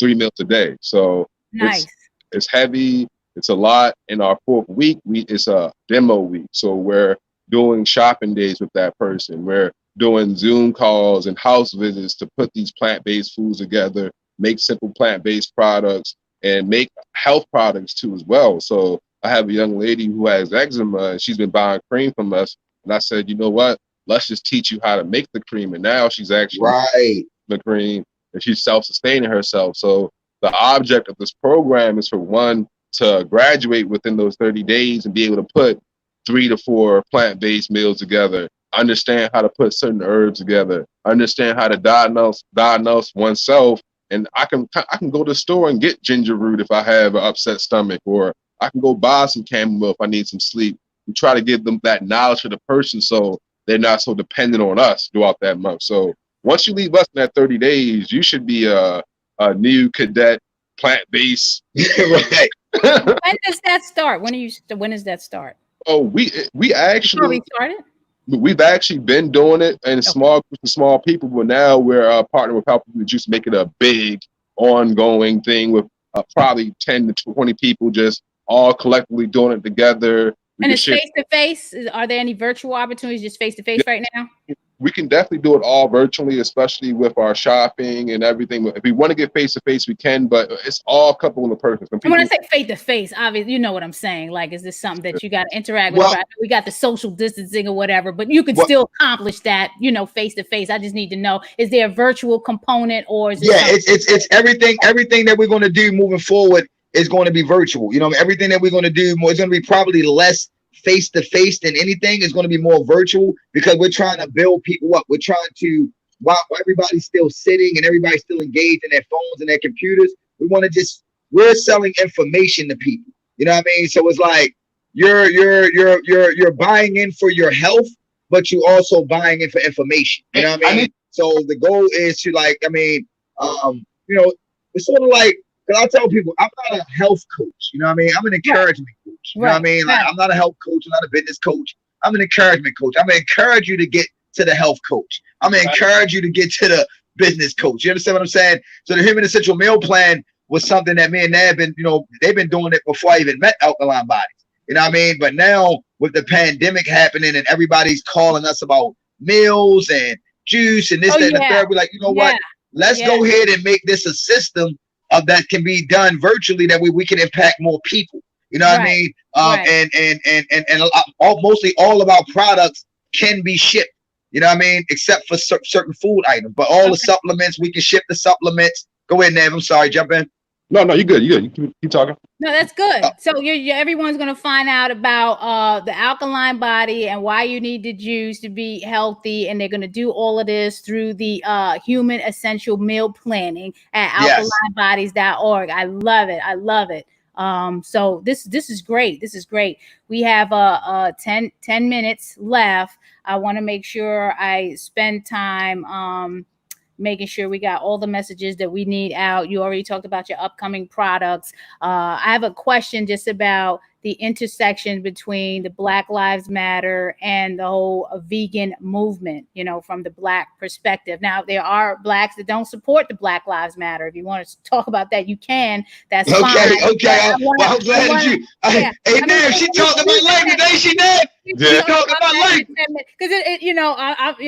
3 meals a day. So
nice.
It's heavy. It's a lot. In our fourth week, it's a demo week. So we're doing shopping days with that person. We're doing Zoom calls and house visits to put these plant-based foods together, make simple plant-based products, and make health products too as well. So I have a young lady who has eczema, and she's been buying cream from us. And I said, you know what? Let's just teach you how to make the cream. And now she's actually the cream, and she's self-sustaining herself. So the object of this program is for one to graduate within those 30 days and be able to put 3 to 4 plant-based meals together, understand how to put certain herbs together, understand how to diagnose oneself. And I can go to the store and get ginger root if I have an upset stomach, or I can go buy some chamomile if I need some sleep. We try to give them that knowledge to the person so they're not so dependent on us throughout that month. So once you leave us in that 30 days, you should be a new cadet, plant-based.
Right.
When does that start? When does that start?
Oh, we actually
Before we started?
We've actually been doing it in small groups of small people, but now we're partnering with Healthy People Juice, make it a big ongoing thing with probably 10 to 20 people just all collectively doing it together.
And it's face-to-face? Are there any virtual opportunities just face-to-face right now?
We can definitely do it all virtually, especially with our shopping and everything. If we want to get face-to-face, we can, but it's all coupled in the person.
When I say face-to-face, obviously, you know what I'm saying. Like, is this something that you got to interact with? We got the social distancing or whatever, but you can still accomplish that, face-to-face. I just need to know, is there a virtual component, or is it
it's everything that we're going to do moving forward is going to be virtual. You know, everything that we're going to do more is going to be probably less face to face than anything. Is going to be more virtual because we're trying to build people up. We're trying to, while everybody's still sitting and everybody's still engaged in their phones and their computers, we're selling information to people. You know what I mean? So it's like you're buying in for your health, but you also buying in for information. You know what I mean? So the goal is to it's sort of like, because I tell people I'm not a health coach. You know what I mean? I'm an encouragement coach. You know what I mean? Like I'm not a health coach. I'm not a business coach. I'm an encouragement coach. I'm gonna encourage you to get to the health coach. I'm gonna encourage you to get to the business coach. You understand what I'm saying? So the Human Essential Meal Plan was something that me and Ned been, they've been doing it before I even met Alkaline Bodies. You know what I mean? But now with the pandemic happening and everybody's calling us about meals and juice and this, that, and the third, we're like, you know what? Let's go ahead and make this a system that can be done virtually, that we can impact more people. You know what I mean? And mostly all of our products can be shipped. You know what I mean? Except for certain food items, but all the supplements, we can ship the supplements. Go ahead, Nev. I'm sorry, jump in.
No, you're good. You're good. You keep talking.
No, that's good. So everyone's going to find out about the Alkaline Body and why you need the juice to be healthy. And they're going to do all of this through the Human Essential Meal Planning at alkalinebodies.org. I love it. I love it. So this is great. This is great. We have 10 minutes left. I want to make sure I spend time making sure we got all the messages that we need out. You already talked about your upcoming products. I have a question just about the intersection between the Black Lives Matter and the whole vegan movement, from the Black perspective. Now, there are Blacks that don't support the Black Lives Matter. If you want to talk about that, you can. That's fine.
Okay. I'm glad that you. Hey, man, she talked about language, ain't she, Dad? She talked about language.
Because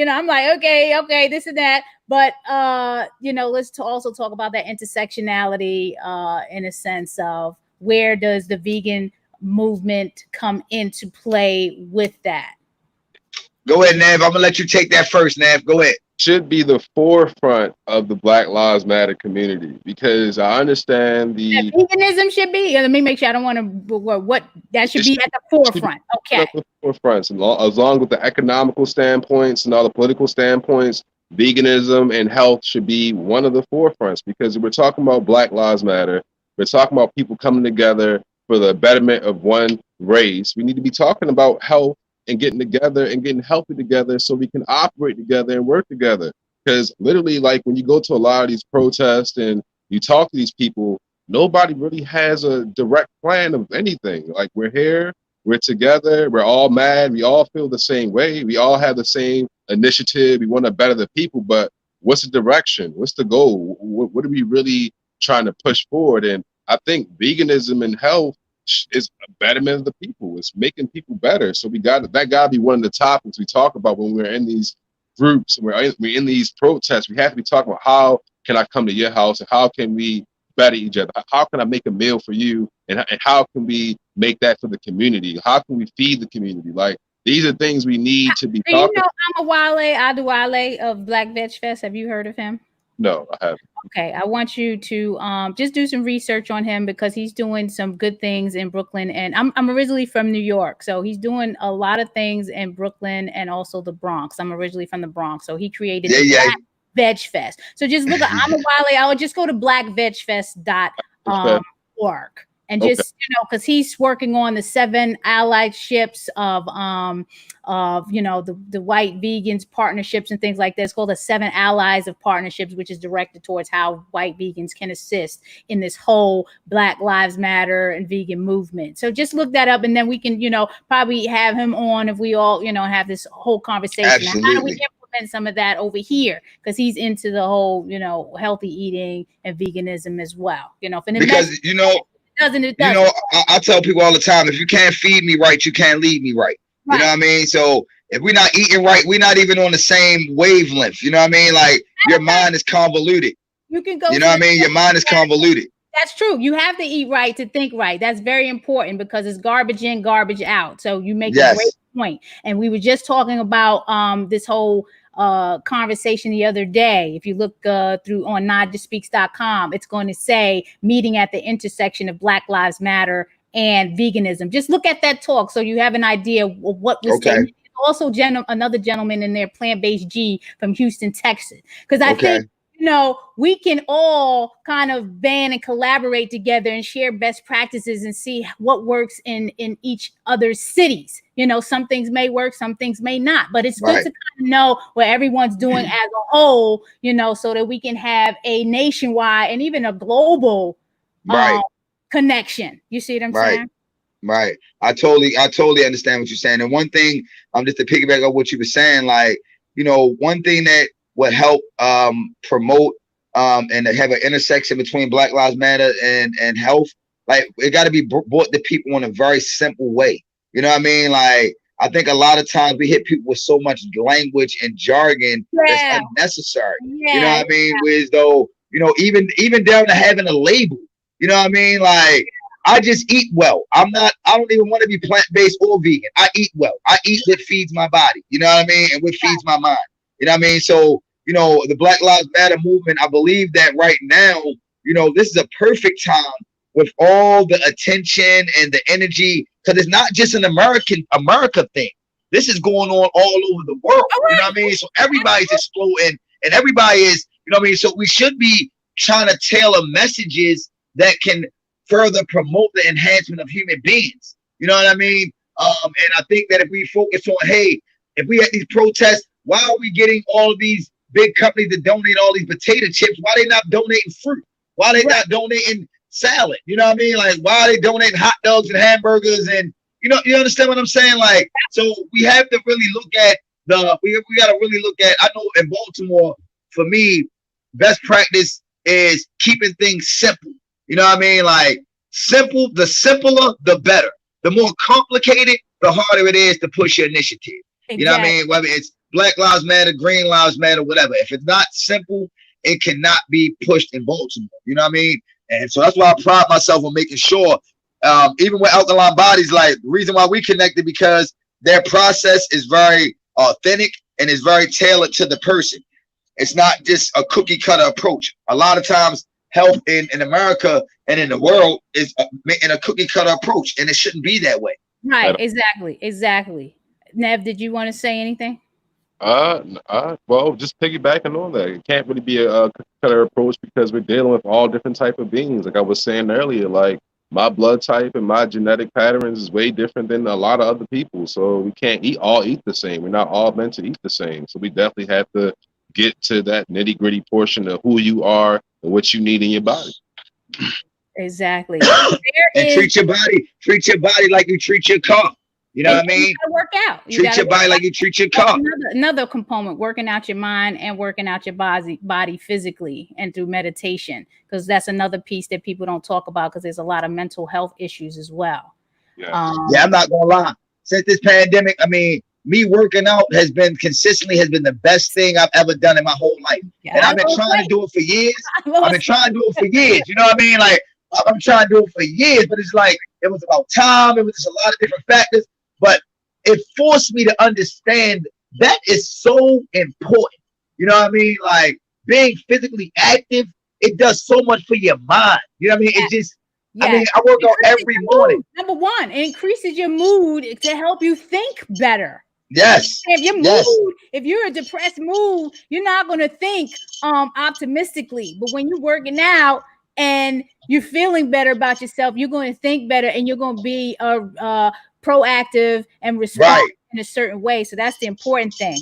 I'm like, okay, this and that. But let's also talk about that intersectionality in a sense of where does the vegan movement come into play with that?
Go ahead, Nev. I'm gonna let you take that first, Nev. Go ahead.
Should be the forefront of the Black Lives Matter community, because I understand the
veganism should be. Let me make sure I don't want to. What that should be at the forefront. Okay.
At the forefront, along with the economical standpoints and all the political standpoints, veganism and health should be one of the forefronts, because we're talking about Black Lives Matter. We're talking about people coming together for the betterment of one race. We need to be talking about health and getting together and getting healthy together so we can operate together and work together. Because literally, like when you go to a lot of these protests and you talk to these people, nobody really has a direct plan of anything. Like, we're here, we're together, we're all mad, we all feel the same way, we all have the same initiative, we want to better the people, but what's the direction? What's the goal? What are we really trying to push forward? And I think veganism and health is a betterment of the people. It's making people better. So that got to be one of the topics we talk about when we're in these groups, we're in these protests. We have to be talking about, how can I come to your house and how can we better each other? How can I make a meal for you? And how can we make that for the community? How can we feed the community? Like, these are things we need to be talking about.
I'm a Adewale of Black VegFest. Have you heard of him?
No, I haven't.
Okay, I want you to just do some research on him, because he's doing some good things in Brooklyn, and I'm originally from New York, so he's doing a lot of things in Brooklyn and also the Bronx. I'm originally from the Bronx, so he created Black VegFest. So just look at Amawale. I would just go to blackvegfest.org. And just, because he's working on the 7 allied ships of the white vegans partnerships and things like that. It's called the 7 Allies of Partnerships, which is directed towards how white vegans can assist in this whole Black Lives Matter and vegan movement. So just look that up, and then we can, probably have him on if we all, have this whole conversation.
Absolutely.
How do we implement some of that over here? Because he's into the whole, healthy eating and veganism as well.
Because I tell people all the time, if you can't feed me right, you can't lead me right. You know what I mean? So if we're not eating right, we're not even on the same wavelength. You know what I mean? Like, your mind is convoluted.
You can go.
You know what I mean? Your mind is convoluted.
That's true. You have to eat right to think right. That's very important, because it's garbage in, garbage out. So you make a great point. And we were just talking about this whole conversation the other day. If you look through on NaijhaSpeaks.com, it's going to say meeting at the intersection of Black Lives Matter and veganism. Just look at that talk so you have an idea of what was taken. Also, another gentleman in there, Plantbased G from Houston, Texas. Because I think, you know, we can all kind of band and collaborate together and share best practices and see what works in each other's cities. You know, some things may work, some things may not, but it's good to kind of know what everyone's doing as a whole, you know, so that we can have a nationwide and even a global connection. You see what I'm saying?
Right. I totally understand what you're saying. And one thing, just to piggyback on what you were saying, like, you know, one thing that would help promote and to have an intersection between Black Lives Matter and health, like, it got to be brought to people in a very simple way. You know what I mean? Like, I think a lot of times we hit people with so much language and jargon that's unnecessary. You know what I mean? Whereas though, you know, even down to having a label, you know what I mean? Like, I just eat well. I don't even want to be plant-based or vegan. I eat well. I eat what feeds my body. You know what I mean? And what feeds my mind. You know what I mean? So, you know, the Black Lives Matter movement, I believe that right now, you know, this is a perfect time with all the attention and the energy, because it's not just an America thing. This is going on all over the world. You know what I mean? So everybody's exploding and everybody is, you know what I mean? So we should be trying to tailor messages that can further promote the enhancement of human beings. You know what I mean? And I think that if we focus on, hey, if we had these protests, why are we getting all of these big companies to donate all these potato chips? Why are they not donating fruit? Why are they not donating salad? You know what I mean? Like, why are they donating hot dogs and hamburgers? And you understand what I'm saying? Like, so we have to really look at we got to really look at, I know in Baltimore, for me, best practice is keeping things simple. You know what I mean? Like, simple, the simpler, the better. The more complicated, the harder it is to push your initiative. Exactly. You know what I mean? Whether it's Black Lives Matter, Green Lives Matter, whatever. If it's not simple, it cannot be pushed in Baltimore. You know what I mean? And so that's why I pride myself on making sure, even with Alkaline Bodies, like, the reason why we connected, because their process is very authentic and is very tailored to the person. It's not just a cookie cutter approach. A lot of times, health in America and in the world is in a cookie cutter approach, and it shouldn't be that way.
Right. Exactly. Nev, did you want to say anything?
Well, just piggybacking on that, it can't really be a cookie cutter approach because we're dealing with all different type of beings. Like I was saying earlier, like, my blood type and my genetic patterns is way different than a lot of other people. So we can't all eat the same. We're not all meant to eat the same. So we definitely have to get to that nitty gritty portion of who you are and what you need in your body.
Exactly.
And treat your body like you treat your car. You know what I mean?
You gotta work out.
Treat your body like you treat your car.
Another component, working out your mind and working out your body physically and through meditation, because that's another piece that people don't talk about, because there's a lot of mental health issues as well.
Yeah, I'm not gonna lie. Since this pandemic, I mean, me working out has been the best thing I've ever done in my whole life. Yeah, and I've been trying to do it for years. I've been trying to do it for years. You know what I mean? Like, I'm trying to do it for years, but it's like, it was about time. It was just a lot of different factors, but it forced me to understand that is so important. You know what I mean? Like, being physically active, it does so much for your mind. You know what I mean? It just, I mean, I work out every morning.
Number one, it increases your mood to help you think better.
Yes.
If your mood, if you're a depressed mood, you're not going to think optimistically. But when you're working out and you're feeling better about yourself, you're going to think better, and you're going to be proactive and respond in a certain way. So that's the important thing.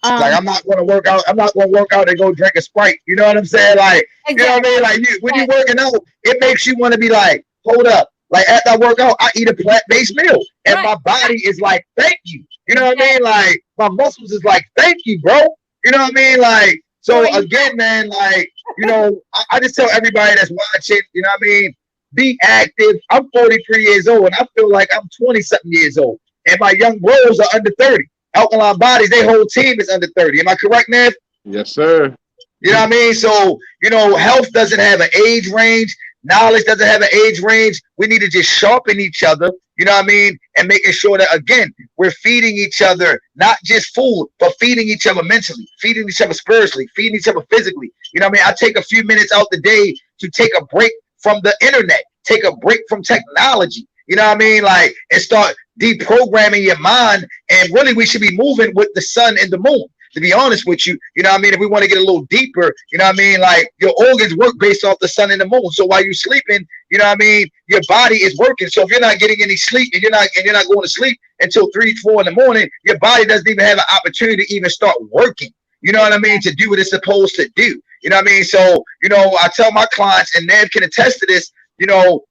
Like, I'm not going to work out. I'm not going to work out and go drink a Sprite. You know what I'm saying? Like, you know what I mean? Like, when you're working out, it makes you want to be like, hold up. Like, after I work out, I eat a plant-based meal, and my body is like, thank you. You know what I mean? Like, my muscles is like, thank you, bro. You know what I mean? Like, so again, man, like, you know, I just tell everybody that's watching, you know what I mean? Be active. I'm 43 years old, and I feel like I'm 20-something years old, and my young bros are under 30. Alkaline Bodies, their whole team is under 30. Am I correct, Nev?
Yes, sir.
You know what I mean? So, you know, health doesn't have an age range. Knowledge doesn't have an age range. We need to just sharpen each other you know what I mean? And making sure that, again, we're feeding each other, not just food, but feeding each other mentally, feeding each other spiritually, feeding each other physically. You know what I mean? I take a few minutes out the day to take a break from the internet, take a break from technology, you know what I mean? Like, and start deprogramming your mind. And really, we should be moving with the sun and the moon. To be honest with you, you know what I mean? If we want to get a little deeper, you know what I mean? Like, your organs work based off the sun and the moon. So while you're sleeping, you know what I mean? Your body is working. So if you're not getting any sleep and you're not going to sleep until 3, 4 in the morning, your body doesn't even have an opportunity to even start working. You know what I mean? To do what it's supposed to do. You know what I mean? So, you know, I tell my clients, and Nev can attest to this, you know,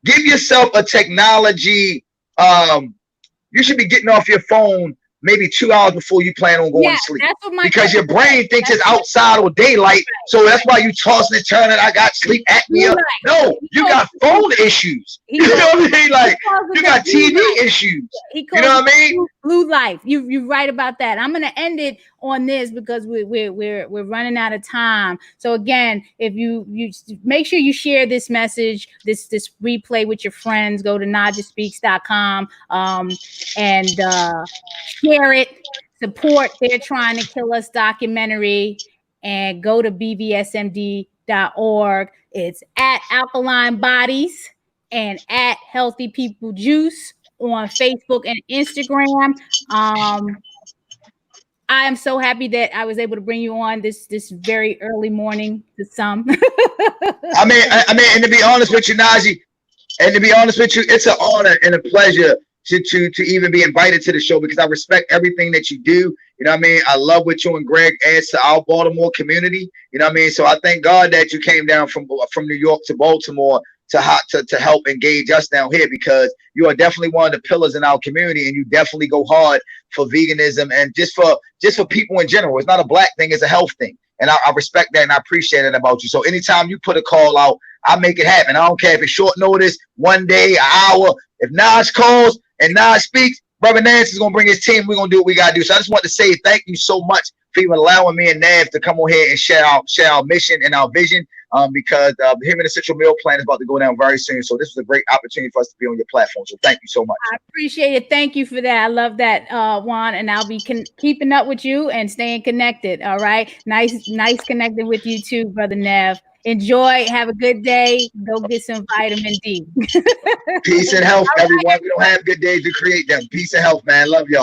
give yourself a technology. You should be getting off your phone maybe 2 hours before you plan on going to sleep, because your brain thinks it's outside or daylight. So that's why you tossing and turning. I got sleep apnea. No, you got phone issues. You know what I mean? Like, you got TV issues. You know what I mean?
Blue life. You're right about that. I'm gonna end it on this because we're running out of time. So again, if you make sure you share this message, this replay with your friends, go to naijaspeaks.com and share it, support They're Trying to Kill Us documentary, and go to bvsmd.org. It's at Alkaline Bodies and at Healthy People Juice on Facebook and Instagram. I am so happy that I was able to bring you on this very early morning to some.
I mean, and to be honest with you, Naiji, it's an honor and a pleasure to even be invited to the show, because I respect everything that you do. You know what I mean? I love what you and Greg adds to our Baltimore community. You know what I mean? So I thank God that you came down from New York to Baltimore to help engage us down here, because you are definitely one of the pillars in our community, and you definitely go hard for veganism and just for people in general. It's not a black thing, it's a health thing. And I respect that and I appreciate it about you. So anytime you put a call out, I make it happen. I don't care if it's short notice, 1 day, an hour. If Naj calls and Naj speaks, Brother Nance is going to bring his team. We're going to do what we got to do. So I just want to say thank you so much for even allowing me and Nav to come on here and share our mission and our vision, because him and the Central Meal Plan is about to go down very soon. So this was a great opportunity for us to be on your platform. So thank you so much.
I appreciate it. Thank you for that. I love that, Juan, and I'll be keeping up with you and staying connected. All right. Nice connecting with you too, Brother Nav. Enjoy. Have a good day. Go get some vitamin D.
Peace and health, everyone. We don't have good days to create them. Peace and health, man. Love y'all.